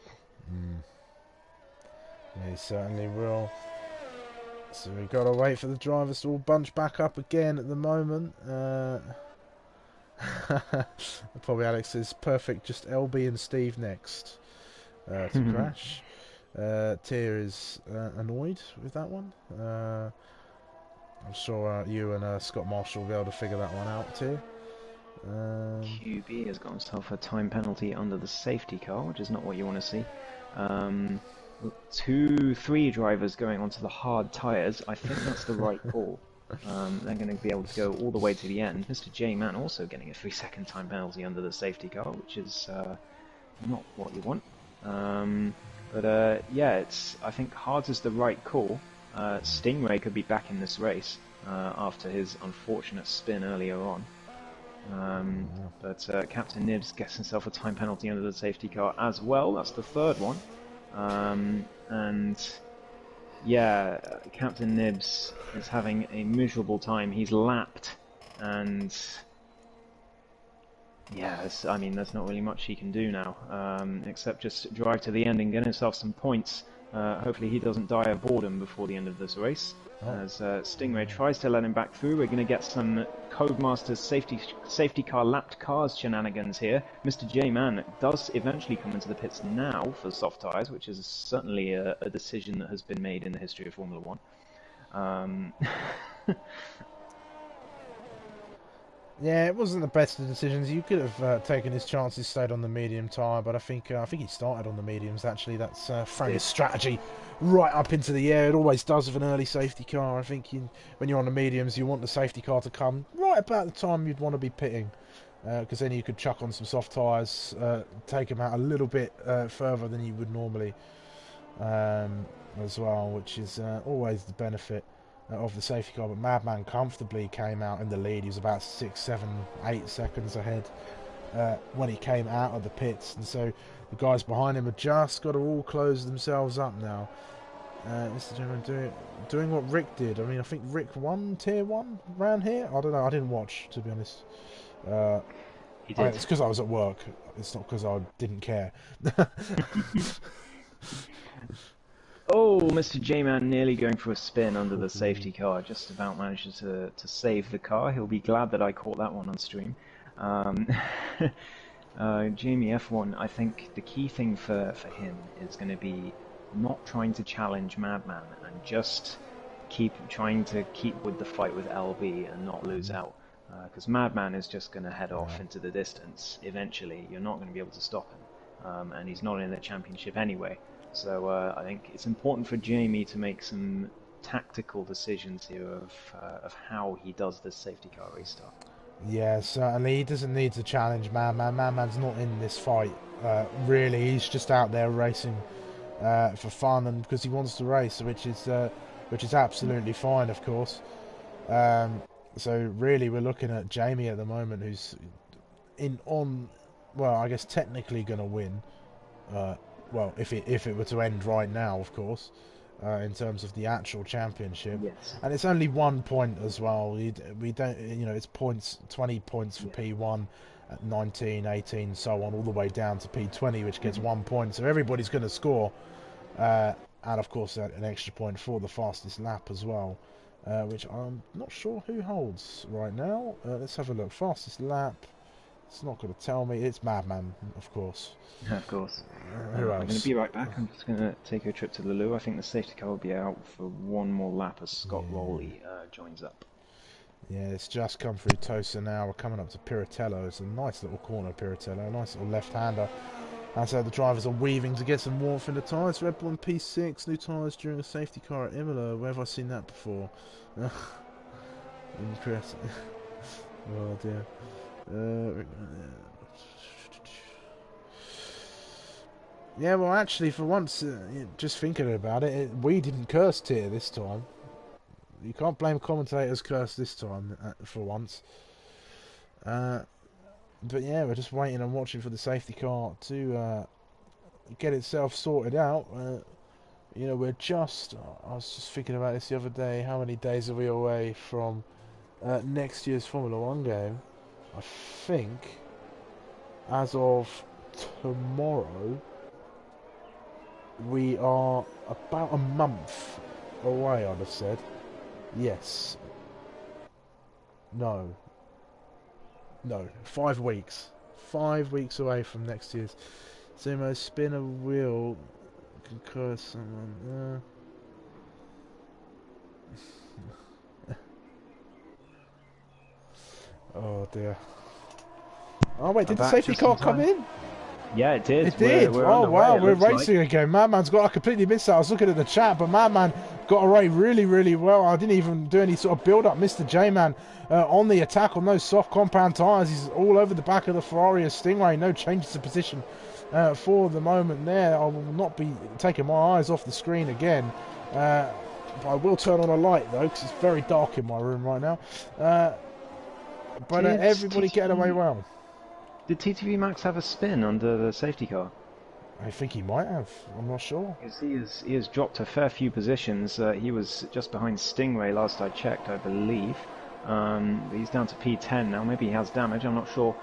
Yeah, he certainly will. So we've got to wait for the drivers to all bunch back up again at the moment. Probably Alex says perfect, just LB and Steve next to crash. Tyr is annoyed with that one. I'm sure you and Scott Marshall will be able to figure that one out, Tyr. QB has got himself a time penalty under the safety car, which is not what you want to see. 3 drivers going onto the hard tyres. I think that's the right call. They're going to be able to go all the way to the end. Mr. J Man also getting a 3-second time penalty under the safety car, which is not what you want. Yeah, I think hard is the right call. Stingray could be back in this race after his unfortunate spin earlier on. Captain Nibs gets himself a time penalty under the safety car as well. That's the 3rd one. Yeah, Captain Nibs is having a miserable time. He's lapped, and yeah, I mean, there's not really much he can do now, except just drive to the end and get himself some points. Hopefully he doesn't die of boredom before the end of this race. As Stingray tries to let him back through, we're going to get some Codemasters safety car lapped cars shenanigans here. Mr. J-Man does eventually come into the pits now for soft tyres, which is certainly a decision that has been made in the history of Formula 1. Yeah, it wasn't the best of decisions. You could have taken his chances, stayed on the medium tyre, but I think he started on the mediums. Actually, that's thrown his strategy right up into the air. It always does with an early safety car. I think when you're on the mediums, you want the safety car to come right about the time you'd want to be pitting, because then you could chuck on some soft tyres, take him out a little bit further than you would normally, as well, which is always the benefit of the safety car. But Madman comfortably came out in the lead. He was about 6, 7, 8 seconds ahead when he came out of the pits, and so the guys behind him have just got to all close themselves up now. Mr. Gentleman doing what Rick did. I mean, I think Rick won Tier 1 around here. I don't know, I didn't watch, to be honest. He did. It's because I was at work. It's not because I didn't care. Oh, Mr. J-Man nearly going for a spin under the safety car. Just about managed to save the car. He'll be glad that I caught that one on stream. Jamie F1, I think the key thing for him is going to be not trying to challenge Madman and just trying to keep with the fight with LB and not lose out. Because Madman is just going to head off into the distance. Eventually, you're not going to be able to stop him. And he's not in the championship anyway. So I think it's important for Jamie to make some tactical decisions here of how he does this safety car restart. Yeah, certainly. He doesn't need to challenge Madman. Madman's not in this fight, really. He's just out there racing for fun and because he wants to race, which is absolutely fine, of course. So really, we're looking at Jamie at the moment, who's well, I guess technically going to win. Well, if it were to end right now, of course, in terms of the actual championship. Yes. And it's only 1 point as well. We don't, it's points, 20 points for P1, at 19, 18, so on, all the way down to P20, which gets 1 point. So everybody's going to score, and of course an extra point for the fastest lap as well, which I'm not sure who holds right now. Let's have a look. Fastest lap. It's not going to tell me. It's Madman, of course. Of course. Who else? I'm going to be right back. I'm just going to take a trip to the loo. I think the safety car will be out for one more lap as Scott Rowley joins up. Yeah, it's just come through Tosa now. We're coming up to Piratello. It's a nice little corner, Piratello. A nice little left-hander. And so the drivers are weaving to get some warmth in the tyres. Red Bull and P6, new tyres during a safety car at Imola. Where have I seen that before? Impressive. Oh dear. Yeah, well, actually, for once, just thinking about it, we didn't curse Tier this time. You can't blame commentators curse this time, for once. But yeah, we're just waiting and watching for the safety car to get itself sorted out. We're just... I was just thinking about this the other day. How many days are we away from next year's Formula 1 game? I think, as of tomorrow, we are about a month away, I'd have said. Yes. No, 5 weeks. 5 weeks away from next year's SUMO. Spin a wheel concur someone. Oh dear. Oh wait, did the safety car come in? Yeah, it did. It did. We're Oh underway, wow, it we're looks racing like. again. Madman's got. I completely missed that. I was looking at the chat, but Madman got away really, really well. I didn't even do any sort of build-up. Mr. J-Man on the attack on those soft compound tyres. He's all over the back of the Ferrari Stingray. No changes of position for the moment there. I will not be taking my eyes off the screen again. But I will turn on a light though, because it's very dark in my room right now. But everybody getting away well. Did TTV Max have a spin under the safety car? I think he might have. I'm not sure. Because he has dropped a fair few positions. He was just behind Stingray last I checked, I believe. He's down to P10 now. Maybe he has damage, I'm not sure.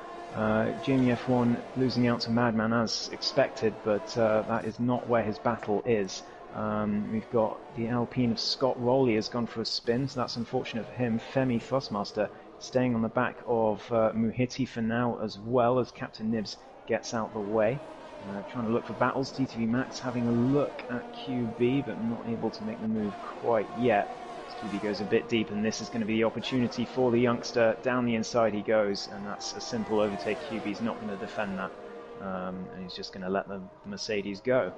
Jamie F1 losing out to Madman as expected, but that is not where his battle is. We've got the Alpine of Scott Rowley has gone for a spin, so that's unfortunate for him. Femi Thrustmaster staying on the back of Muhiti for now, as well as Captain Nibs gets out the way. Trying to look for battles. TTV Max having a look at QB, but not able to make the move quite yet. QB goes a bit deep, and this is going to be the opportunity for the youngster. Down the inside he goes, and that's a simple overtake. QB's not going to defend that, and he's just going to let the Mercedes go.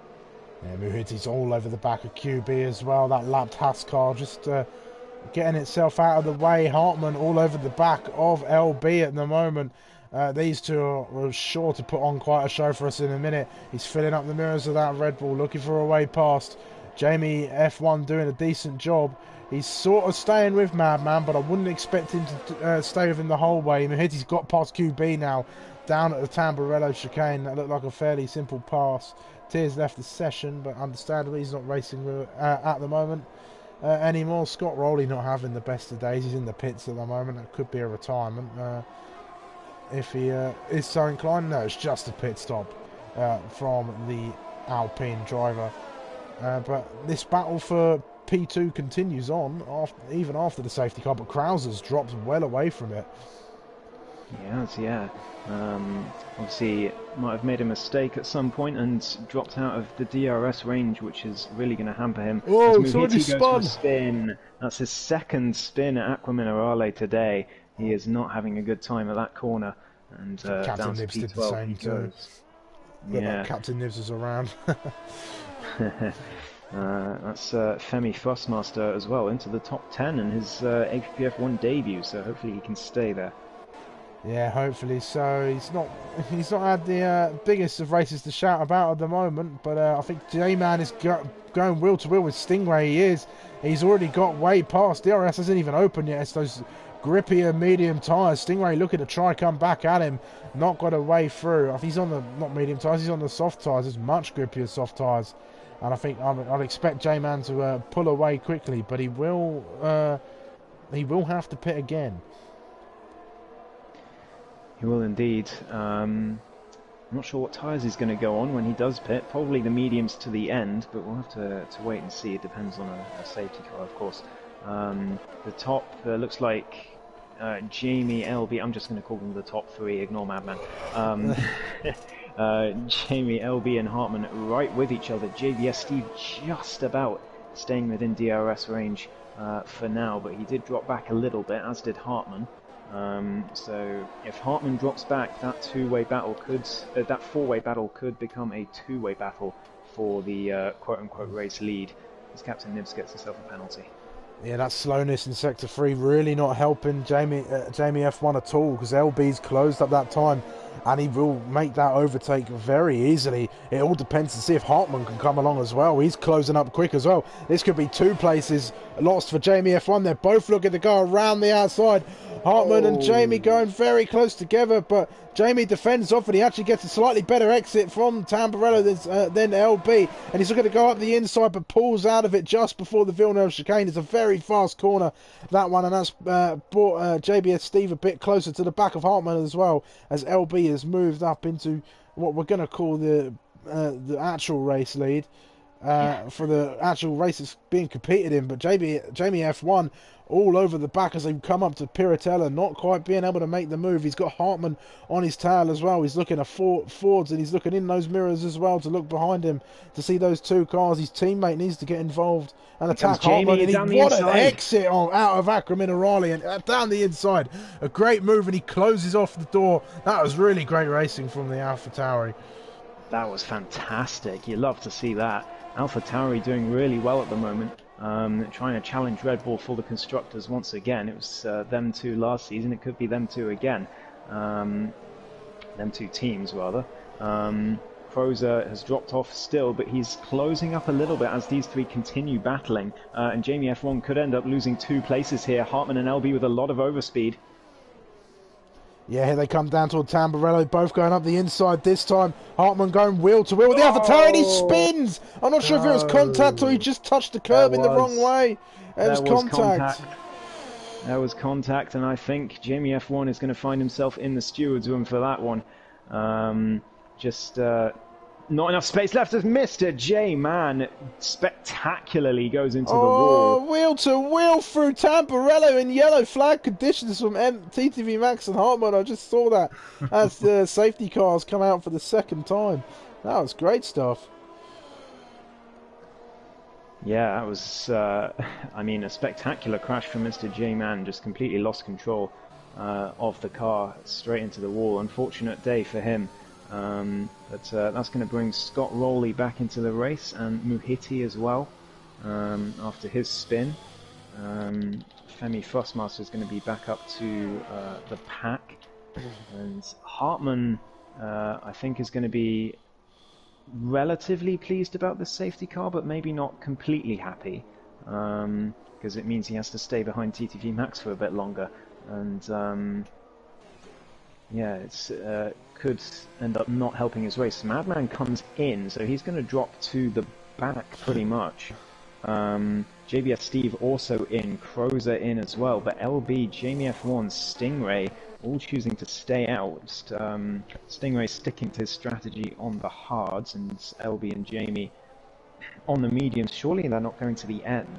Yeah, Muhiti's all over the back of QB as well. That lapped Haas car just getting itself out of the way. Hartmann all over the back of LB at the moment. These two are sure to put on quite a show for us in a minute. He's filling up the mirrors of that Red Bull, looking for a way past. Jamie F1 doing a decent job. He's sort of staying with Madman, but I wouldn't expect him to stay with him the whole way. Muhiti's got past QB now, down at the Tamburello chicane. That looked like a fairly simple pass. Tears left the session, but understandably he's not racing at the moment anymore. Scott Rowley not having the best of days. He's in the pits at the moment. That could be a retirement if he is so inclined. No, it's just a pit stop from the Alpine driver. But this battle for P2 continues on even after the safety car, but Krauser's dropped well away from it. Yeah. Obviously, might have made a mistake at some point and dropped out of the DRS range, which is really going to hamper him. Oh, as so he goes spun. for a spin. That's his second spin at Aqua Minerale today. He is not having a good time at that corner. And Captain down to Nibs P12 did the same he too. Yeah. Like Captain Nibs was around. That's Femi Thrustmaster as well into the top 10 in his APPF1 debut, so hopefully he can stay there. Yeah, hopefully so. He's not had the biggest of races to shout about at the moment, but I think J-Man is going wheel to wheel with Stingray. He's already got way past. DRS hasn't even opened yet. It's those grippier medium tyres. Stingray looking to try come back at him. Not got a way through. I think he's on the, not medium tyres, he's on the soft tyres. It's much grippier soft tyres. And I think I'd expect J-Man to pull away quickly, but he will have to pit again. He will indeed. I'm not sure what tyres he's going to go on when he does pit. Probably the mediums to the end, but we'll have to wait and see. It depends on a safety car, of course. The top looks like Jamie LB. I'm just going to call them the top three. Ignore Madman. Jamie LB and Hartmann right with each other. JBS Steve just about staying within DRS range for now, but he did drop back a little bit, as did Hartmann. So if Hartmann drops back, that four-way battle could become a two-way battle for the quote-unquote race lead, as Captain Nibs gets himself a penalty. Yeah, that slowness in Sector 3 really not helping Jamie F1 at all, because LB's closed up that time and he will make that overtake very easily. It all depends to see if Hartmann can come along as well. He's closing up quick as well. This could be two places lost for Jamie F1. They're both looking to go around the outside. Hartmann and Jamie going very close together, but Jamie defends off and he actually gets a slightly better exit from Tamburello than LB, and he's looking to go up the inside but pulls out of it just before the Villeneuve chicane. It's a very fast corner, that one, and that's brought JBS Steve a bit closer to the back of Hartmann as well, as LB has moved up into what we're going to call the actual race lead. for the actual race that's being competed in. But Jamie F1 all over the back as they come up to Piratella, not quite being able to make the move. He's got Hartmann on his tail as well. He's looking at Fords, and he's looking in those mirrors as well to look behind him to see those two cars. His teammate needs to get involved and attack Hartmann. And what an exit out of Akram Minerali and down the inside. A great move, and he closes off the door. That was really great racing from the AlphaTauri. That was fantastic. You love to see that. AlphaTauri doing really well at the moment. Trying to challenge Red Bull for the constructors once again. It was them two last season. It could be them two again. Them two teams rather. Crozer has dropped off still, but he's closing up a little bit as these three continue battling. And Jamie F1 could end up losing 2 places here. Hartmann and LB with a lot of overspeed. Yeah, here they come down toward Tamburello, both going up the inside this time. Hartmann going wheel to wheel with the AlphaTauri, and he spins! I'm not sure if it was contact or he just touched the curb in the wrong way. It was contact. There was contact, and I think Jamie F1 is going to find himself in the steward's room for that one. Not enough space left as Mr. J-Man spectacularly goes into the wall. Oh, wheel to wheel through Tamburello in yellow flag conditions from TTV Max and Hartmann. I just saw that as the safety cars come out for the second time. That was great stuff. Yeah, that was, I mean, a spectacular crash from Mr. J-Man. Just completely lost control of the car straight into the wall. Unfortunate day for him. But that's going to bring Scott Rowley back into the race, and Muhiti as well, after his spin. Femi Frostmaster is going to be back up to the pack, and Hartmann, I think, is going to be relatively pleased about this safety car, but maybe not completely happy, because it means he has to stay behind TTV Max for a bit longer, and yeah, it's could end up not helping his race. Madman comes in, so he's going to drop to the back pretty much. JBS Steve also in, Crozer in as well, but LB, Jamie F1, Stingray all choosing to stay out. Stingray sticking to his strategy on the hards, and LB and Jamie on the mediums. Surely they're not going to the end,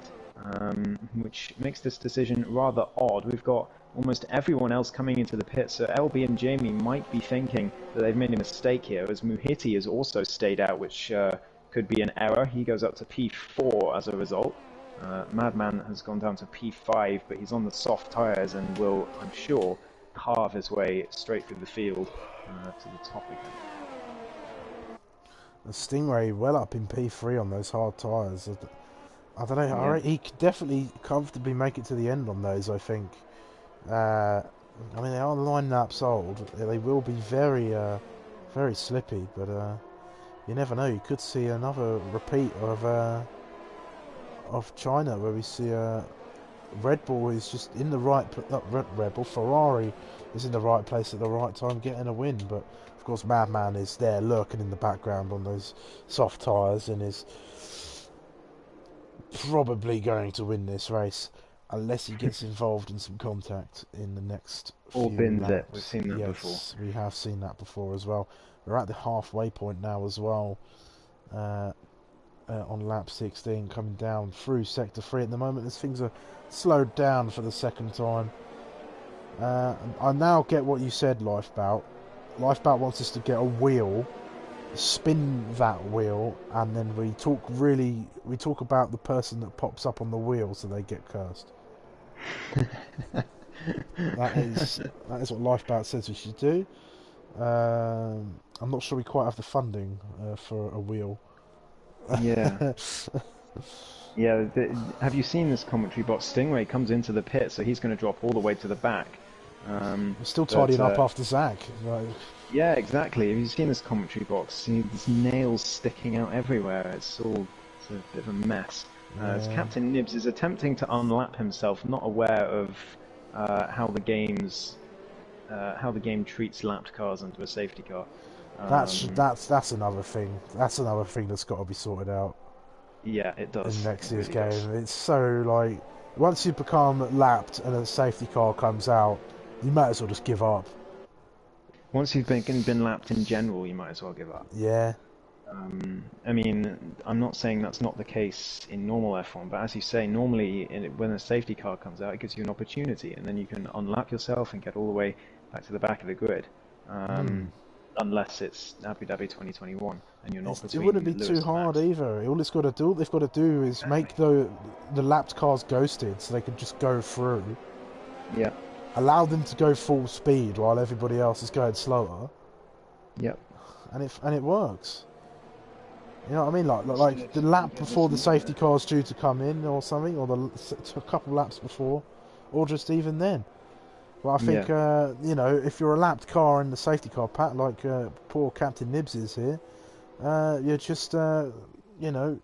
which makes this decision rather odd. We've got almost everyone else coming into the pit, so LB and Jamie might be thinking that they've made a mistake here, as Muhiti has also stayed out, which could be an error. He goes up to P4 as a result. Madman has gone down to P5, but he's on the soft tyres and will, I'm sure, carve his way straight through the field to the top again. The Stingray well up in P3 on those hard tyres. I don't know, Yeah. he could definitely comfortably make it to the end on those, I think. I mean, they are 9 laps old. They will be very, very slippy, but you never know. You could see another repeat of China, where we see Red Bull is just in the right, not Red Bull, Ferrari is in the right place at the right time, getting a win. But of course, Madman is there lurking in the background on those soft tyres and is probably going to win this race. Unless he gets involved in some contact in the next Or few bins it. laps. We've seen that before. Yes, we have seen that before as well. We're at the halfway point now as well. On lap 16, coming down through sector 3 at the moment as things are slowed down for the second time. I now get what you said, Lifebout. Lifebout wants us to get a wheel, spin that wheel, and then we talk about the person that pops up on the wheel, so they get cursed. that is what Lifebout says we should do. I'm not sure we quite have the funding for a wheel. Yeah. Yeah, have you seen this commentary box? Stingray comes into the pit, so he's going to drop all the way to the back. We're still tidying up after Zach. Right. Yeah, exactly. Have you seen this commentary box? There's nails sticking out everywhere. It's a bit of a mess. As Captain Nibs is attempting to unlap himself, not aware of how the game treats lapped cars under a safety car. That's another thing. That's another thing that's got to be sorted out. Yeah, it does. In next year's really game, it's so like once you become lapped and a safety car comes out, you might as well just give up. Once you've been lapped in general, you might as well give up. Yeah. I mean, I'm not saying that's not the case in normal F1, but as you say, normally when a safety car comes out, it gives you an opportunity, and then you can unlap yourself and get all the way back to the back of the grid. Hmm. Unless it's Abu Dhabi 2021 and you're not It wouldn't between be too Lewis and hard Max. either. All they've got to do is make Exactly. the lapped cars ghosted, so they could just go through. Yeah. Allow them to go full speed while everybody else is going slower, Yep. and it works. You know what I mean? Let's see Like if the we can lap get this before the moving safety there. car's due to come in or something, or a couple laps before, or just even then. But I think Yeah. you know, if you're a lapped car in the safety car pack, like poor Captain Nibs is here, you're just you know,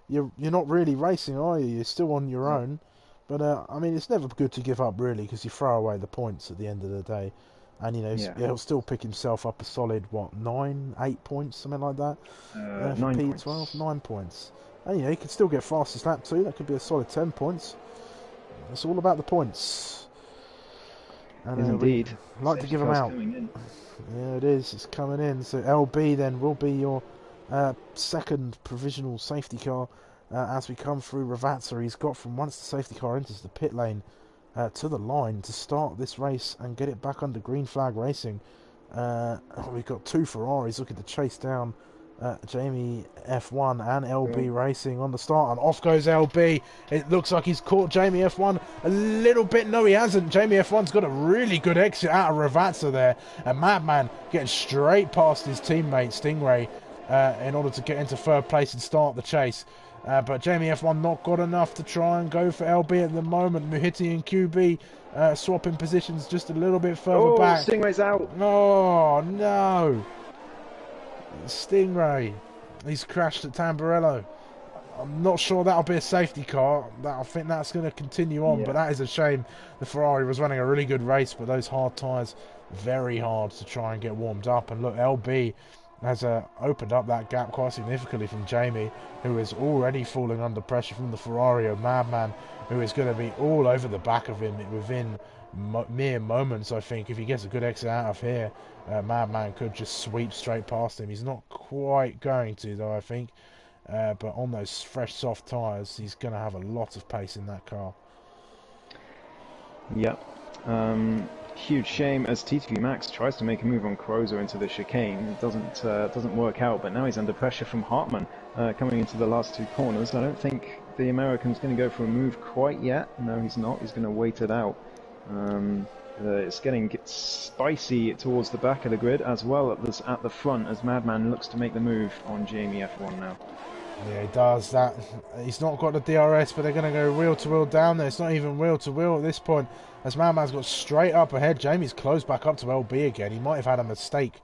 you're not really racing, are you? You're still on your No. own. But I mean, it's never good to give up really, because you throw away the points at the end of the day. And you know, Yeah. he'll still pick himself up a solid what 8 points, something like that, for 9 points. P12, 9 points. And you know, he could still get fastest lap too. That could be a solid 10 points. It's all about the points, Is and we indeed. like to Safety give them car's out. coming in. Yeah, it is. It's coming in. So LB then will be your second provisional safety car as we come through Ravazza. He's got from once the safety car enters the pit lane to the line to start this race and get it back under green flag racing. We've got two Ferraris looking to chase down Jamie F1 and Cool. LB Racing on the start, and off goes LB. It looks like he's caught Jamie F1 a little bit. No, he hasn't. Jamie F1's got a really good exit out of Ravazza there, and Madman getting straight past his teammate Stingray in order to get into third place and start the chase. But Jamie F1 not got enough to try and go for LB at the moment. Muhiti and QB swapping positions just a little bit further Oh, back. Stingray's out. Oh no! Stingray, he's crashed at Tamburello. I'm not sure that'll be a safety car. I think that's going to continue on, but Yeah. that is a shame. The Ferrari was running a really good race, but those hard tyres, very hard to try and get warmed up. And look, LB has opened up that gap quite significantly from Jamie, who is already falling under pressure from the Ferrari of Madman, who is going to be all over the back of him within mere moments. I think if he gets a good exit out of here, Madman could just sweep straight past him. He's not quite going to, though, I think. But on those fresh soft tyres, he's going to have a lot of pace in that car. Yep. Huge shame as TTV Max tries to make a move on Crozer into the chicane. It doesn't work out, but now he's under pressure from Hartmann coming into the last two corners. I don't think the American's going to go for a move quite yet. No, he's not. He's going to wait it out. It's getting spicy towards the back of the grid as well at the front as Madman looks to make the move on Jamie F1 now. Yeah, he does that. He's not got the DRS, but they're going to go wheel to wheel down there. It's not even wheel to wheel at this point, as Madman's got straight up ahead. Jamie's closed back up to LB again. He might have had a mistake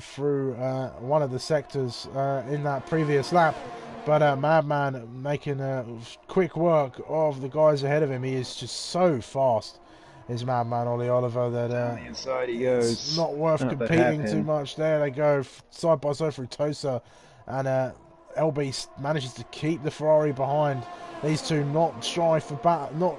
through one of the sectors in that previous lap, but Madman making quick work of the guys ahead of him. He is just so fast, is Madman Ollie Oliver, that Down the inside he it's goes not worth at the competing too hairpin. much. There they go, side by side through Tosa, and LB manages to keep the Ferrari behind. These two not shy for not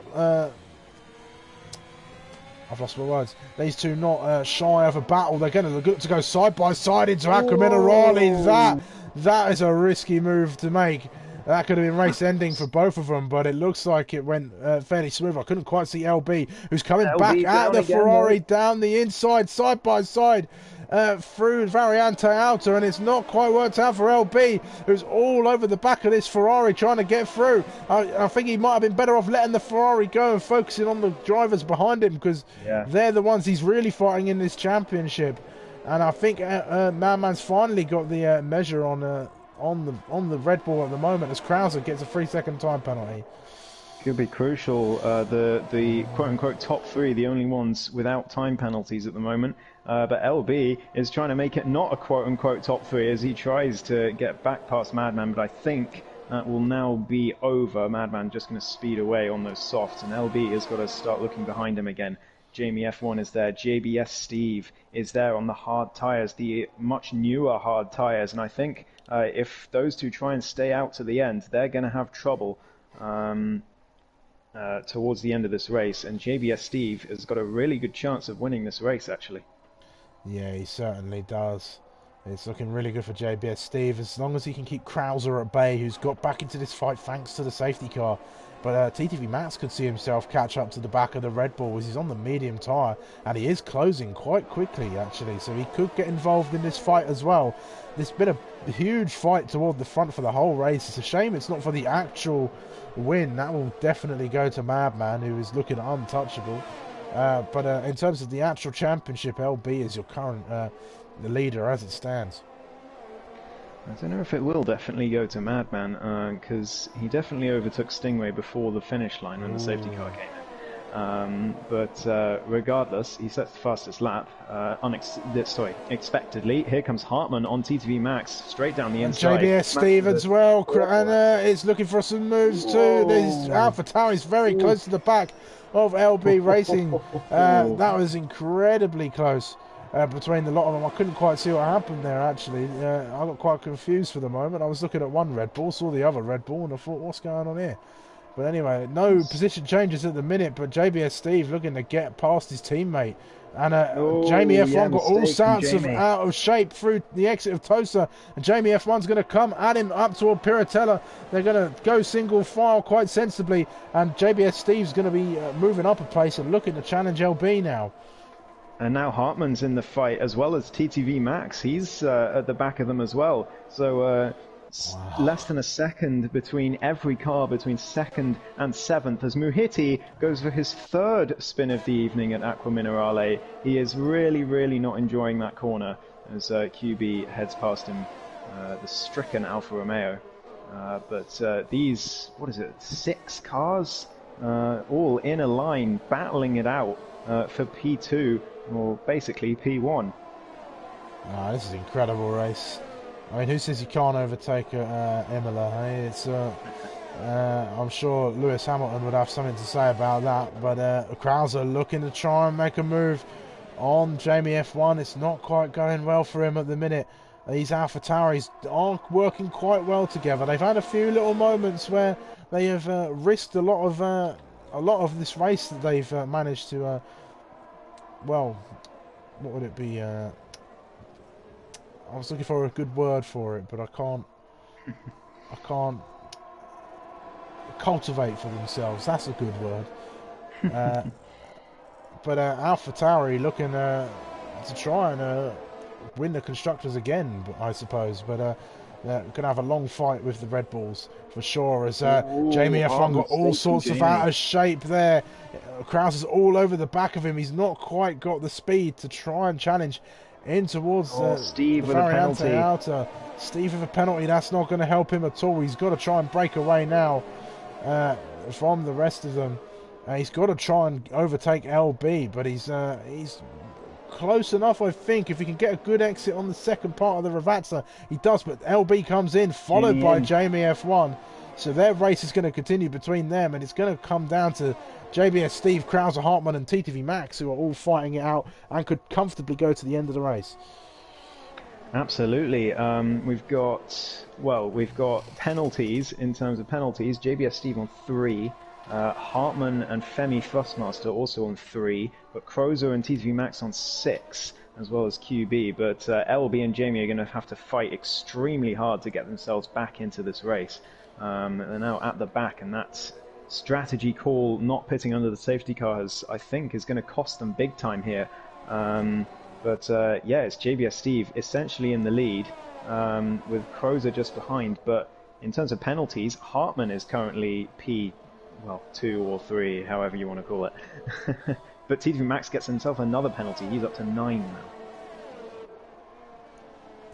I've lost my words. These two not shy of a battle. They're going to look to go side by side into Akram Minerali. Oh, That is a risky move to make. That could have been race ending for both of them, but it looks like it went fairly smooth. I couldn't quite see LB, who's coming back LB at down the again though. Ferrari down the inside, side by side, through Variante Outer, and it's not quite worked out for LB, who's all over the back of this Ferrari trying to get through. I think he might have been better off letting the Ferrari go and focusing on the drivers behind him, because Yeah. they're the ones he's really fighting in this championship. And I think Madman's finally got the measure on the Red Bull at the moment, as Krauser gets a 3-second time penalty. Could be crucial. The quote-unquote top three, the only ones without time penalties at the moment. But LB is trying to make it not a quote-unquote top three as he tries to get back past Madman. But I think that will now be over. Madman just going to speed away on those softs, and LB has got to start looking behind him again. Jamie F1 is there. JBS Steve is there on the hard tyres, the much newer hard tyres. And I think if those two try and stay out to the end, they're going to have trouble towards the end of this race. And JBS Steve has got a really good chance of winning this race, actually. Yeah, he certainly does. It's looking really good for JBS Steve, as long as he can keep Krauser at bay, who's got back into this fight thanks to the safety car. But TTV Max could see himself catch up to the back of the Red Bull as he's on the medium tyre, and he is closing quite quickly, actually, so he could get involved in this fight as well. There's been a huge fight toward the front for the whole race. It's a shame it's not for the actual win. That will definitely go to Madman, who is looking untouchable. But in terms of the actual championship, LB is your current the leader as it stands. I don't know if it will definitely go to Madman, because he definitely overtook Stingray before the finish line when the safety car came in. But regardless, he sets the fastest lap. Expectedly, here comes Hartman on TTV Max, straight down the inside. JBS Steve as well, and it's looking for some moves too. This AlphaTauri is very close to the back of LB Racing. That was incredibly close. Between the lot of them, I couldn't quite see what happened there, actually. I got quite confused for the moment. I was looking at one Red Bull, saw the other Red Bull, and I thought, what's going on here? But anyway, no position changes at the minute, but JBS Steve looking to get past his teammate. And Jamie F1 got all sorts of out of shape through the exit of Tosa, and Jamie F1's going to come at him up toward Piratella. They're going to go single file quite sensibly, and JBS Steve's going to be moving up a place and looking to challenge LB now. And now Hartman's in the fight, as well as TTV Max. He's at the back of them as well. So less than a second between every car, between second and seventh, as Muhiti goes for his third spin of the evening at Aqua Minerale. He is really, really not enjoying that corner as QB heads past him, the stricken Alfa Romeo. But these, 6 cars, all in a line, battling it out for P2. Or basically P1. This is an incredible race. I mean, who says you can't overtake Imola? Hey? It's I'm sure Lewis Hamilton would have something to say about that. But Krauser looking to try and make a move on Jamie F1. It's not quite going well for him at the minute. These AlphaTauris aren't working quite well together. They've had a few little moments where they have risked a lot of this race that they've managed to. Well, what would it be? I was looking for a good word for it, but I can't cultivate for themselves. That's a good word. But AlphaTauri looking to try and win the constructors again, I suppose. But they're going to have a long fight with the Red Bulls for sure. As Jamie F1 got all sorts of out of shape there. Kraus is all over the back of him. He's not quite got the speed to try and challenge in towards Steve with a penalty. Outer. Steve with a penalty. That's not going to help him at all. He's got to try and break away now from the rest of them. He's got to try and overtake LB, but he's close enough, I think. If he can get a good exit on the second part of the Ravazza, he does. But LB comes in, followed by Jamie F1. So their race is going to continue between them, and it's going to come down to JBS Steve, Krauser, Hartman, and TTV Max, who are all fighting it out and could comfortably go to the end of the race. Absolutely. We've got penalties. In terms of penalties, JBS Steve on 3. Hartman and Femi Fussmaster also on 3, but Krauser and TTV Max on 6, as well as QB. But LB and Jamie are going to have to fight extremely hard to get themselves back into this race. They're now at the back, and that strategy call, not pitting under the safety car, is going to cost them big time here. But it's JBS Steve essentially in the lead, with Krauser just behind. But in terms of penalties, Hartman is currently P2 or 3, however you want to call it. But TTV Max gets himself another penalty. He's up to 9 now.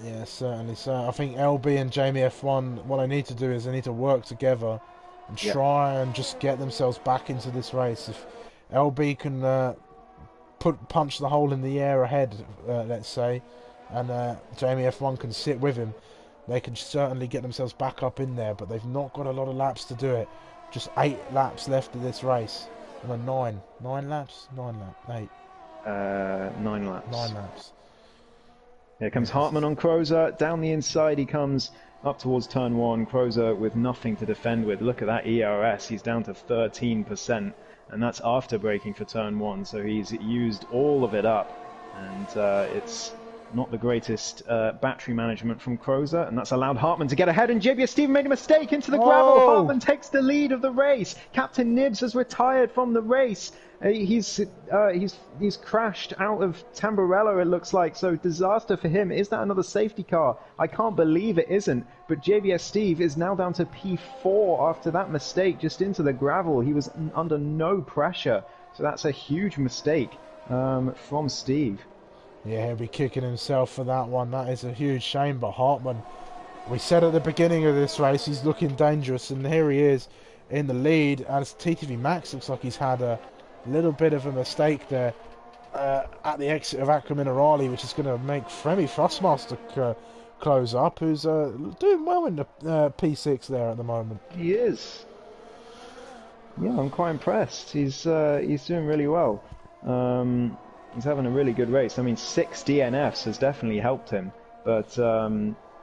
Yeah, certainly. So I think LB and Jamie F1, what they need to do is they need to work together and try and just get themselves back into this race. If LB can punch the hole in the air ahead, let's say, and Jamie F1 can sit with him, they can certainly get themselves back up in there. But they've not got a lot of laps to do it. Just 8 laps left of this race. No, 9. 9 laps? 9 laps. 8. 9 laps. 9 laps. Here comes Hartman on Krauser. Down the inside he comes up towards turn 1. Krauser with nothing to defend with. Look at that ERS. He's down to 13%. And that's after braking for turn 1. So he's used all of it up. And it's not the greatest battery management from Krozer, and that's allowed Hartmann to get ahead, and JBS Steve made a mistake into the gravel. Hartmann takes the lead of the race. Captain Nibs has retired from the race. He's crashed out of Tamburello, it looks like, so disaster for him. Is that another safety car? I can't believe it isn't, but JBS Steve is now down to P4 after that mistake just into the gravel. He was under no pressure, so that's a huge mistake from Steve. Yeah, he'll be kicking himself for that one. That is a huge shame, but Hartmann, we said at the beginning of this race, he's looking dangerous, and here he is in the lead, as TTV Max looks like he's had a little bit of a mistake there at the exit of Acqua Minerale, which is going to make Femi Frostmaster close up, who's doing well in the P6 there at the moment. He is. Yeah, I'm quite impressed. He's doing really well. He's having a really good race. I mean, 6 DNFs has definitely helped him, but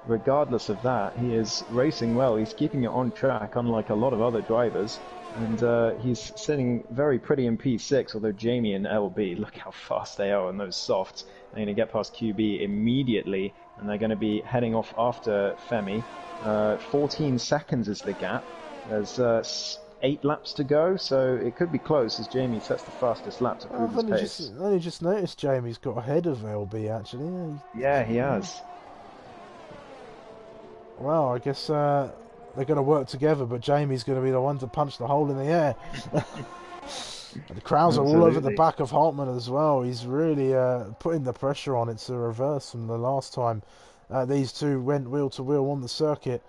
regardless of that, he is racing well. He's keeping it on track, unlike a lot of other drivers. And he's sitting very pretty in P6, although Jamie and LB, look how fast they are on those softs. They're going to get past QB immediately, and they're going to be heading off after Femi. 14 seconds is the gap. There's 8 laps to go, so it could be close as Jamie sets the fastest lap to prove his pace. I've only just noticed Jamie's got ahead of LB, actually. Yeah, he has. Well, I guess they're going to work together, but Jamie's going to be the one to punch the hole in the air. The crowds are all over the back of Hartmann as well. He's really putting the pressure on. It's a reverse from the last time these two went wheel to wheel on the circuit.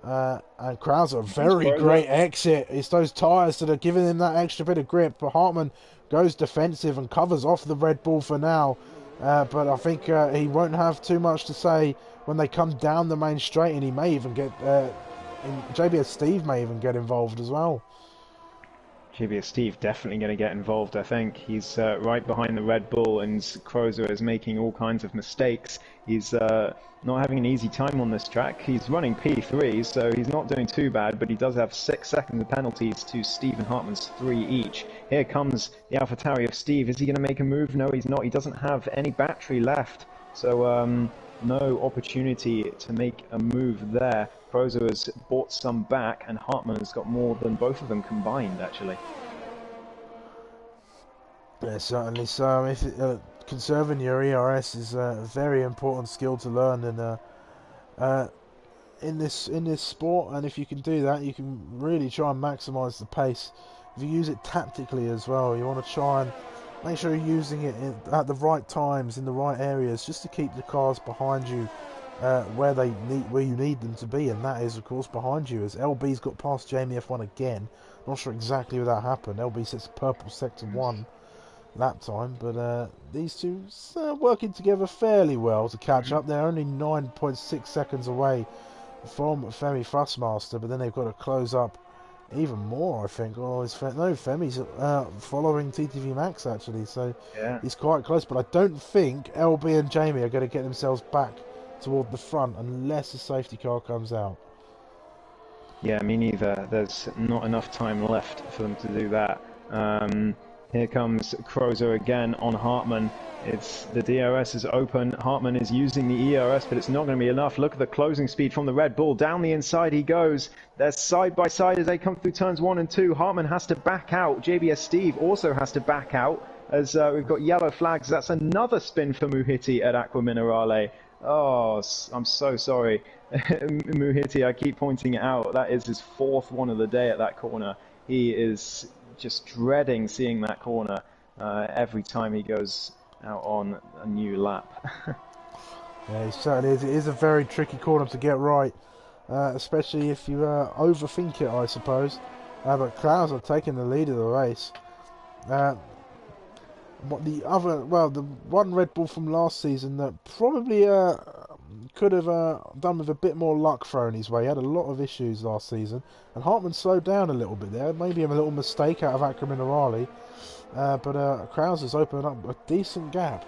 And Krauser, very great exit. It's those tyres that are giving him that extra bit of grip. But Hartmann goes defensive and covers off the Red Bull for now. But I think he won't have too much to say when they come down the main straight, and he may even get... JBS Steve may even get involved as well. JBS Steve definitely going to get involved, I think. He's right behind the Red Bull, and Krozer is making all kinds of mistakes. He's not having an easy time on this track. He's running P3, so he's not doing too bad, but he does have 6 seconds of penalties to Steve and Hartmann's 3 each. Here comes the AlphaTauri of Steve. Is he going to make a move? No, he's not. He doesn't have any battery left, so no opportunity to make a move there. Krozer has bought some back, and Hartmann has got more than both of them combined, actually. Yeah, certainly. So, if conserving your ERS is a very important skill to learn in this sport, and if you can do that, you can really try and maximise the pace. If you use it tactically as well, you want to try and make sure you're using it at the right times in the right areas, just to keep the cars behind you where you need them to be, and that is of course behind you, as LB's got past Jamie F1 again. Not sure exactly where that happened. LB sets a purple sector 1 lap time, but these two working together fairly well to catch up. They're only 9.6 seconds away from Femi Frostmaster, but then they've got to close up even more, I think. Oh, Femi's following TTV Max actually, so yeah, he's quite close, but I don't think LB and Jamie are going to get themselves back toward the front unless a safety car comes out. Yeah, me neither. There's not enough time left for them to do that. Here comes Krozer again on Hartmann. The DRS is open. Hartmann is using the ERS, but it's not going to be enough. Look at the closing speed from the Red Bull. Down the inside he goes. They're side by side as they come through turns 1 and 2. Hartmann has to back out. JBS Steve also has to back out, as we've got yellow flags. That's another spin for Muhiti at Acqua Minerale. Oh, I'm so sorry. Muhiti, I keep pointing it out. That is his 4th one of the day at that corner. He is just dreading seeing that corner every time he goes out on a new lap. Yeah, he certainly is. It is a very tricky corner to get right, especially if you overthink it, I suppose. But Klaus are taking the lead of the race. The one Red Bull from last season that probably could have done with a bit more luck thrown his way. He had a lot of issues last season, and Hartmann slowed down a little bit there. Maybe a little mistake out of Acqua Minerale, but Kraus has opened up a decent gap.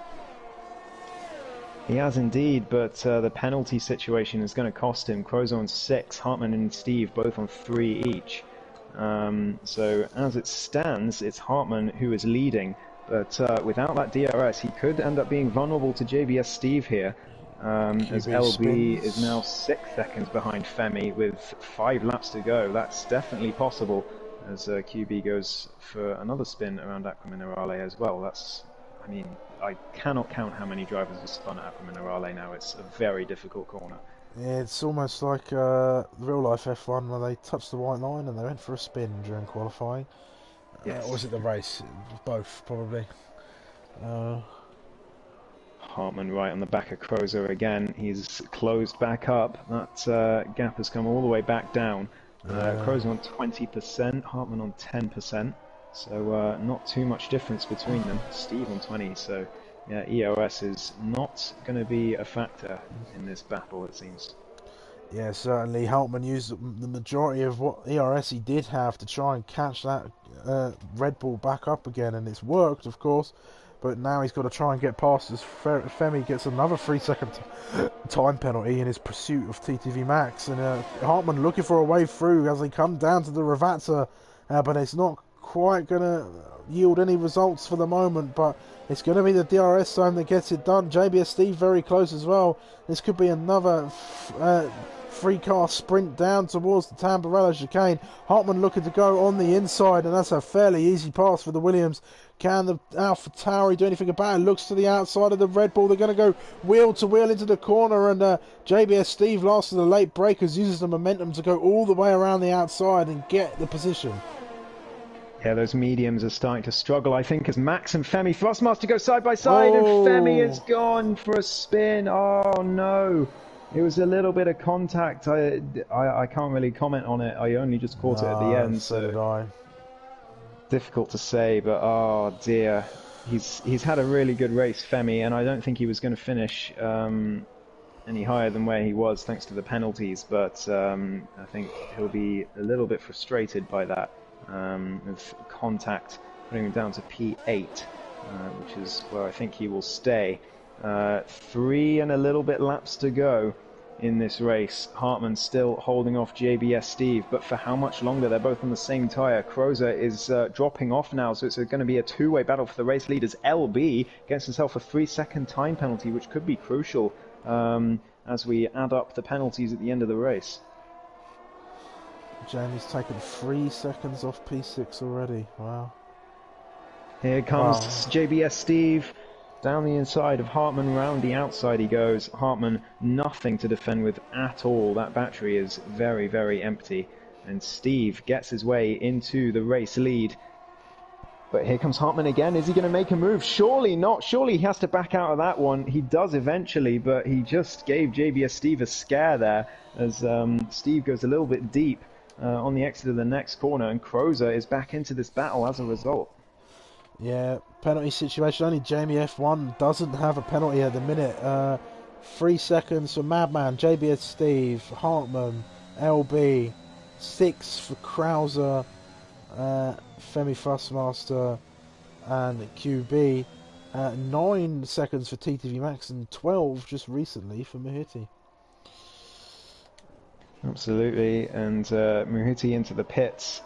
He has indeed, but the penalty situation is going to cost him. Krozer on 6, Hartmann and Steve both on 3 each. So as it stands, it's Hartmann who is leading, But without that DRS, he could end up being vulnerable to JBS Steve here, as LB is now 6 seconds behind Femi with 5 laps to go. That's definitely possible, as QB goes for another spin around Acqua Minerale as well. I mean, I cannot count how many drivers have spun at Acqua Minerale now. It's a very difficult corner. Yeah, it's almost like real life F1 where they touched the white line and they went for a spin during qualifying. Yes. Or was it the race? Both, probably. Hartman right on the back of Crozer again. He's closed back up. That gap has come all the way back down. Crozer on 20%, Hartman on 10%. So not too much difference between them. Steve on 20. So yeah, ERS is not going to be a factor in this battle, it seems. Yeah, certainly. Hartman used the majority of what ERS he did have to try and catch that Red Bull back up again, and it's worked, of course. But now he's got to try and get past as Femi gets another 3-second time penalty in his pursuit of TTV Max. And Hartman looking for a way through as they come down to the Ravazza, but it's not quite going to yield any results for the moment. But it's going to be the DRS zone that gets it done. JBS Steve very close as well. This could be another three-car sprint down towards the Tamburello chicane. Hartman looking to go on the inside, and that's a fairly easy pass for the Williams. Can the Alpha Tauri do anything about it? Looks to the outside of the Red Bull. They're going to go wheel to wheel into the corner, and JBS Steve, last of the late breakers, uses the momentum to go all the way around the outside and get the position. Yeah, those mediums are starting to struggle, I think, as Max and Femi Thrustmaster go side by side, and Femi has gone for a spin. Oh no! It was a little bit of contact. I can't really comment on it. I only just caught it at the end. So did I. Difficult to say, but oh dear. He's had a really good race, Femi, and I don't think he was going to finish any higher than where he was thanks to the penalties, but I think he'll be a little bit frustrated by that, with contact putting him down to P8, which is where I think he will stay. 3 and a little bit laps to go in this race. Hartman still holding off JBS Steve, but for how much longer? They're both on the same tyre. Crozer is dropping off now, so it's going to be a two-way battle for the race leaders. LB gets himself a 3-second time penalty, which could be crucial as we add up the penalties at the end of the race. Jamie's taken 3 seconds off P6 already. Wow. Here comes JBS Steve. Down the inside of Hartman, round the outside he goes. Hartman, nothing to defend with at all. That battery is very, very empty. And Steve gets his way into the race lead. But here comes Hartman again. Is he going to make a move? Surely not. Surely he has to back out of that one. He does eventually, but he just gave JBS Steve a scare there as Steve goes a little bit deep on the exit of the next corner. And Crozer is back into this battle as a result. Yeah, penalty situation. Only Jamie F1 doesn't have a penalty at the minute. 3 seconds for Madman, JBS Steve, Hartman, LB, 6 for Krauser, Femi Thrustmaster, and QB. 9 seconds for TTV Max, and 12 just recently for Muhiti. Absolutely, and Muhiti into the pits.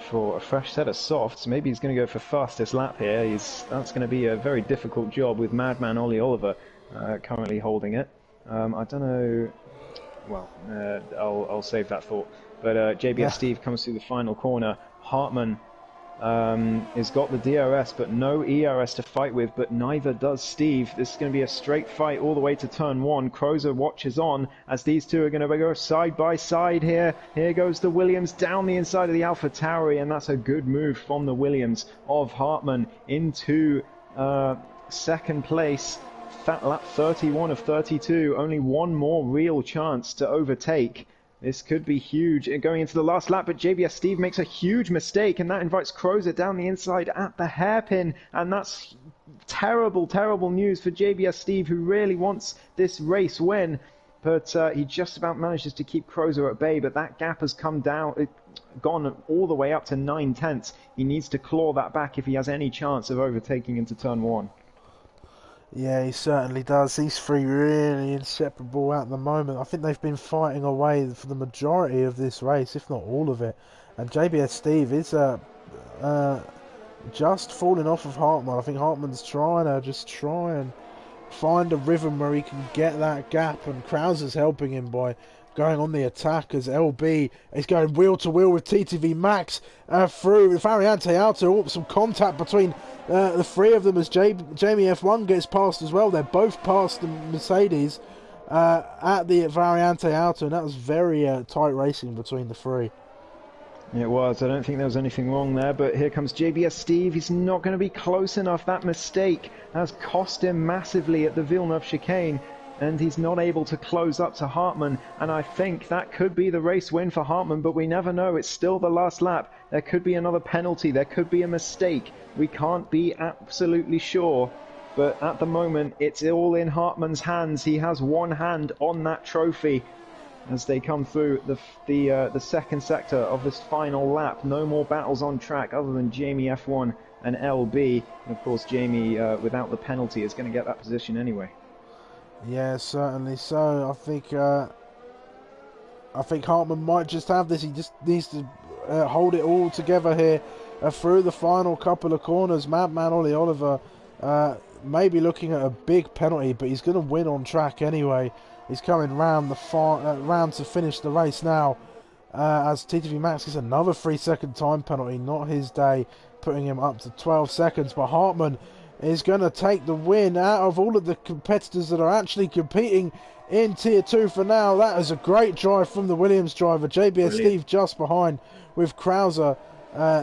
For a fresh set of softs. Maybe he's going to go for fastest lap here. That's going to be a very difficult job with Madman Ollie Oliver currently holding it. I don't know. Well, I'll save that thought. But JBS Steve comes through the final corner. Hartman has got the DRS, but no ERS to fight with, but neither does Steve. This is going to be a straight fight all the way to turn 1. Crozer watches on as these two are going to go side by side here. Here goes the Williams down the inside of the Alpha Tauri, and that's a good move from the Williams of Hartman into second place. Lap 31 of 32. Only one more real chance to overtake. This could be huge going into the last lap, but JBS Steve makes a huge mistake, and that invites Crozer down the inside at the hairpin, and that's terrible, terrible news for JBS Steve, who really wants this race win, but he just about manages to keep Crozer at bay, but that gap has come down, gone all the way up to 9/10. He needs to claw that back if he has any chance of overtaking into turn 1. Yeah, he certainly does. These three really inseparable at the moment. I think they've been fighting away for the majority of this race, if not all of it. And JBS Steve is just falling off of Hartmann. I think Hartmann's trying to just try and find a rhythm where he can get that gap, and Krauser's helping him by going on the attack as LB is going wheel to wheel with TTV Max through Variante Alto. Some contact between the three of them as Jamie F1 gets past as well. They're both past the Mercedes at the Variante Alto, and that was very tight racing between the three. It was. I don't think there was anything wrong there, but here comes JBS Steve. He's not going to be close enough. That mistake has cost him massively at the Villeneuve chicane, and he's not able to close up to Hartmann, and I think that could be the race win for Hartmann, but we never know. It's still the last lap. There could be another penalty. There could be a mistake. We can't be absolutely sure, but at the moment, it's all in Hartmann's hands. He has one hand on that trophy as they come through the second sector of this final lap. No more battles on track other than Jamie F1 and LB. And of course, Jamie, without the penalty, is going to get that position anyway. Yeah, certainly so. I think Hartmann might just have this. He just needs to hold it all together here through the final couple of corners. Madman Ollie Oliver maybe looking at a big penalty, but he's going to win on track anyway. He's coming round round to finish the race now, as TTV Max gets another 3-second time penalty. Not his day, putting him up to 12 seconds. But Hartmann is going to take the win out of all of the competitors that are actually competing in Tier 2 for now. That is a great drive from the Williams driver. JBS Steve just behind, with Krauser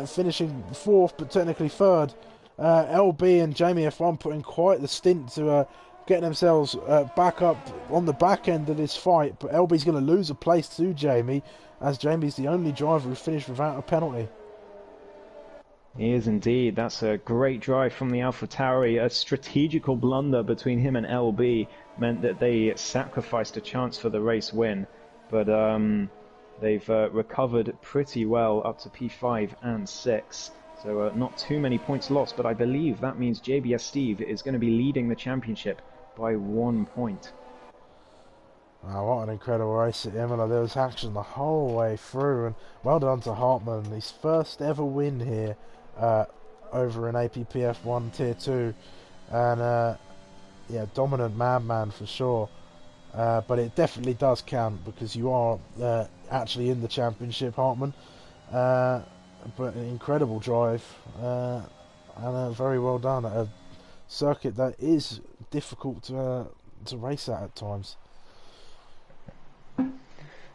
finishing 4th, but technically 3rd. LB and Jamie F1 putting quite the stint to get themselves back up on the back end of this fight, but LB's going to lose a place to Jamie, as Jamie's the only driver who finished without a penalty. He is indeed. That's a great drive from the AlphaTauri. A strategical blunder between him and LB meant that they sacrificed a chance for the race win, but they've recovered pretty well up to P5 and 6. So not too many points lost, but I believe that means JBS Steve is going to be leading the championship by 1 point. Wow, what an incredible race at Imola. There was action the whole way through, and well done to Hartmann. His first ever win here over an APPF1 Tier 2, and yeah, dominant madman for sure. But it definitely does count because you are actually in the championship, Hartmann. But an incredible drive, and very well done at a circuit that is difficult to race at times.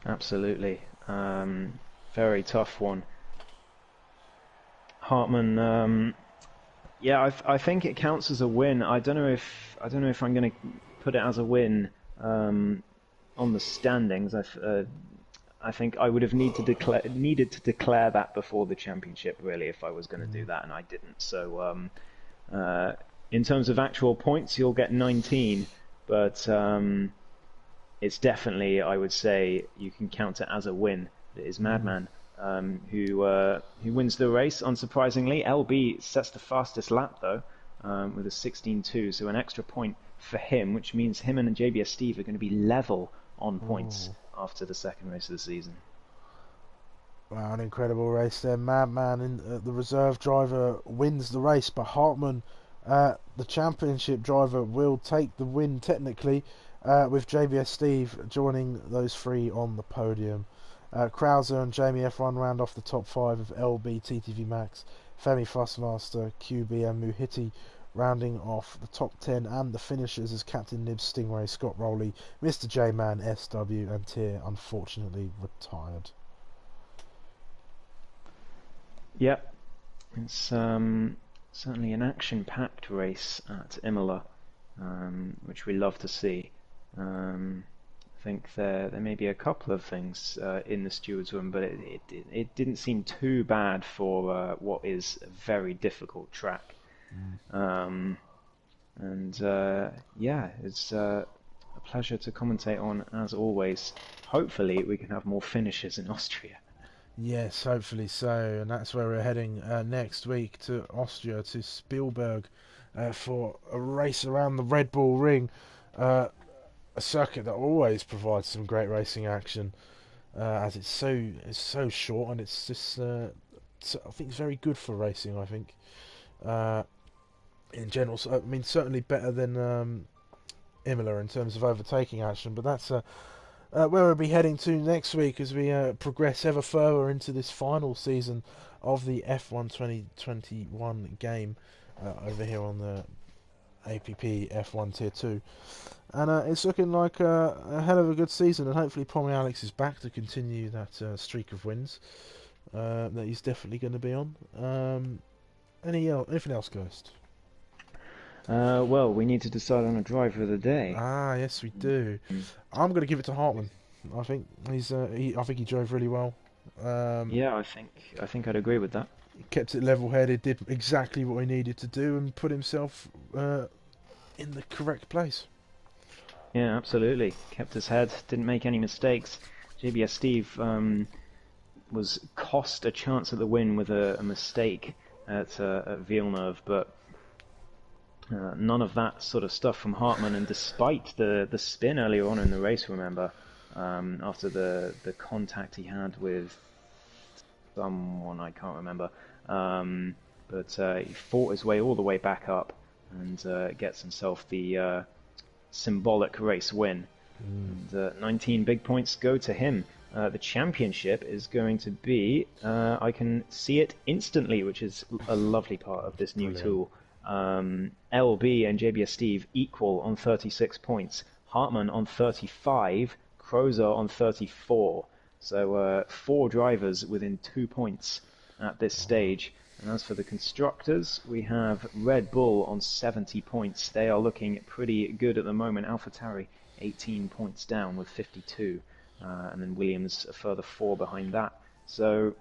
Absolutely, very tough one. Hartmann, yeah, I think it counts as a win. I don't know if I'm going to put it as a win on the standings. I think I would have needed to declare that before the championship, really, if I was going to do that, and I didn't. So, in terms of actual points, you'll get 19, but it's definitely, I would say, you can count it as a win. It is Madman who wins the race, unsurprisingly. LB sets the fastest lap, though, with a 16.2, so an extra point for him, which means him and JBS Steve are going to be level on points after the second race of the season. Wow, an incredible race there. Madman, the reserve driver, wins the race, but Hartmann, the championship driver, will take the win technically, with JBS Steve joining those three on the podium. Krauser and Jamie F1 round off the top 5 of LB, TTV Max, Femi Fussmaster, QB and Muhiti rounding off the top 10, and the finishers as Captain Nibs, Stingray, Scott Rowley, Mr. J-Man, SW and Tier unfortunately retired. Yep, it's certainly an action-packed race at Imola, which we love to see. I think there may be a couple of things in the stewards room, but it didn't seem too bad for what is a very difficult track. Yeah, it's a pleasure to commentate on, as always. Hopefully we can have more finishes in Austria. Yes, hopefully so, and that's where we're heading next week, to Austria, to Spielberg, for a race around the Red Bull Ring, a circuit that always provides some great racing action, as it's so short, and it's just I think it's very good for racing. I think in general. So, I mean, certainly better than Imola in terms of overtaking action, but that's where we'll be heading to next week as we progress ever further into this final season of the F1 2021 game over here on the APPF1 Tier 2. And it's looking like a hell of a good season, and hopefully Pommy Alex is back to continue that streak of wins that he's definitely going to be on. Anything else, Ghost? Well, we need to decide on a driver of the day. Ah, yes, we do. I'm going to give it to Hartman. I think I think he drove really well. Yeah, I think I'd agree with that. He kept it level-headed, did exactly what he needed to do, and put himself in the correct place. Yeah, absolutely. Kept his head, didn't make any mistakes. JBS Steve was cost a chance at the win with a mistake at Villeneuve, but none of that sort of stuff from Hartmann. And despite the spin earlier on in the race, remember, after the contact he had with someone, I can't remember, but he fought his way all the way back up and gets himself the symbolic race win. And 19 big points go to him. The championship is going to be, I can see it instantly, which is a lovely part of this new tool. LB and JBS Steve equal on 36 points. Hartmann on 35, Crozer on 34. So 4 drivers within 2 points at this stage. And as for the constructors, we have Red Bull on 70 points. They are looking pretty good at the moment. AlphaTauri 18 points down with 52. And then Williams a further 4 behind that. So,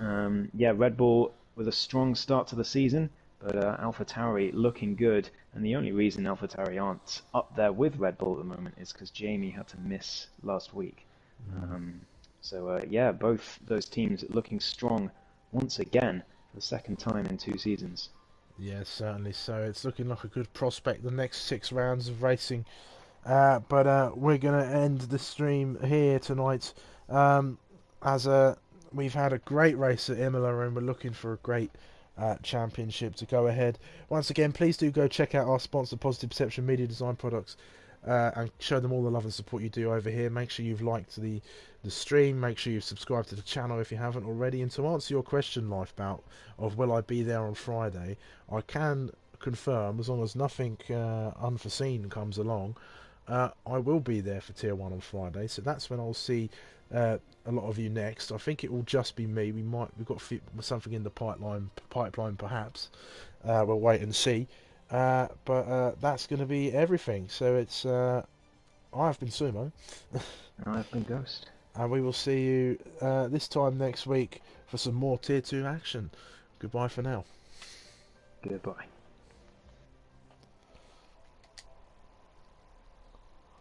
yeah, Red Bull with a strong start to the season, but AlphaTauri looking good. And the only reason AlphaTauri aren't up there with Red Bull at the moment is because Jamie had to miss last week. Yeah, both those teams looking strong once again for the second time in 2 seasons. Yeah, certainly. So it's looking like a good prospect the next 6 rounds of racing. But we're going to end the stream here tonight as we've had a great race at Imola and we're looking for a great championship to go ahead. Once again, please do go check out our sponsor, Positive Perception Media Design Products, and show them all the love and support you do over here. Make sure you've liked the stream, make sure you've subscribed to the channel if you haven't already. And to answer your question, Lifebout, of will I be there on Friday, I can confirm, as long as nothing unforeseen comes along, I will be there for Tier 1 on Friday, so that's when I'll see a lot of you next. I think it will just be me. We've got something in the pipeline perhaps. We'll wait and see. But that's going to be everything. So it's I've been Sumo. I've been Ghost. And we will see you this time next week for some more Tier 2 action. Goodbye for now. Goodbye.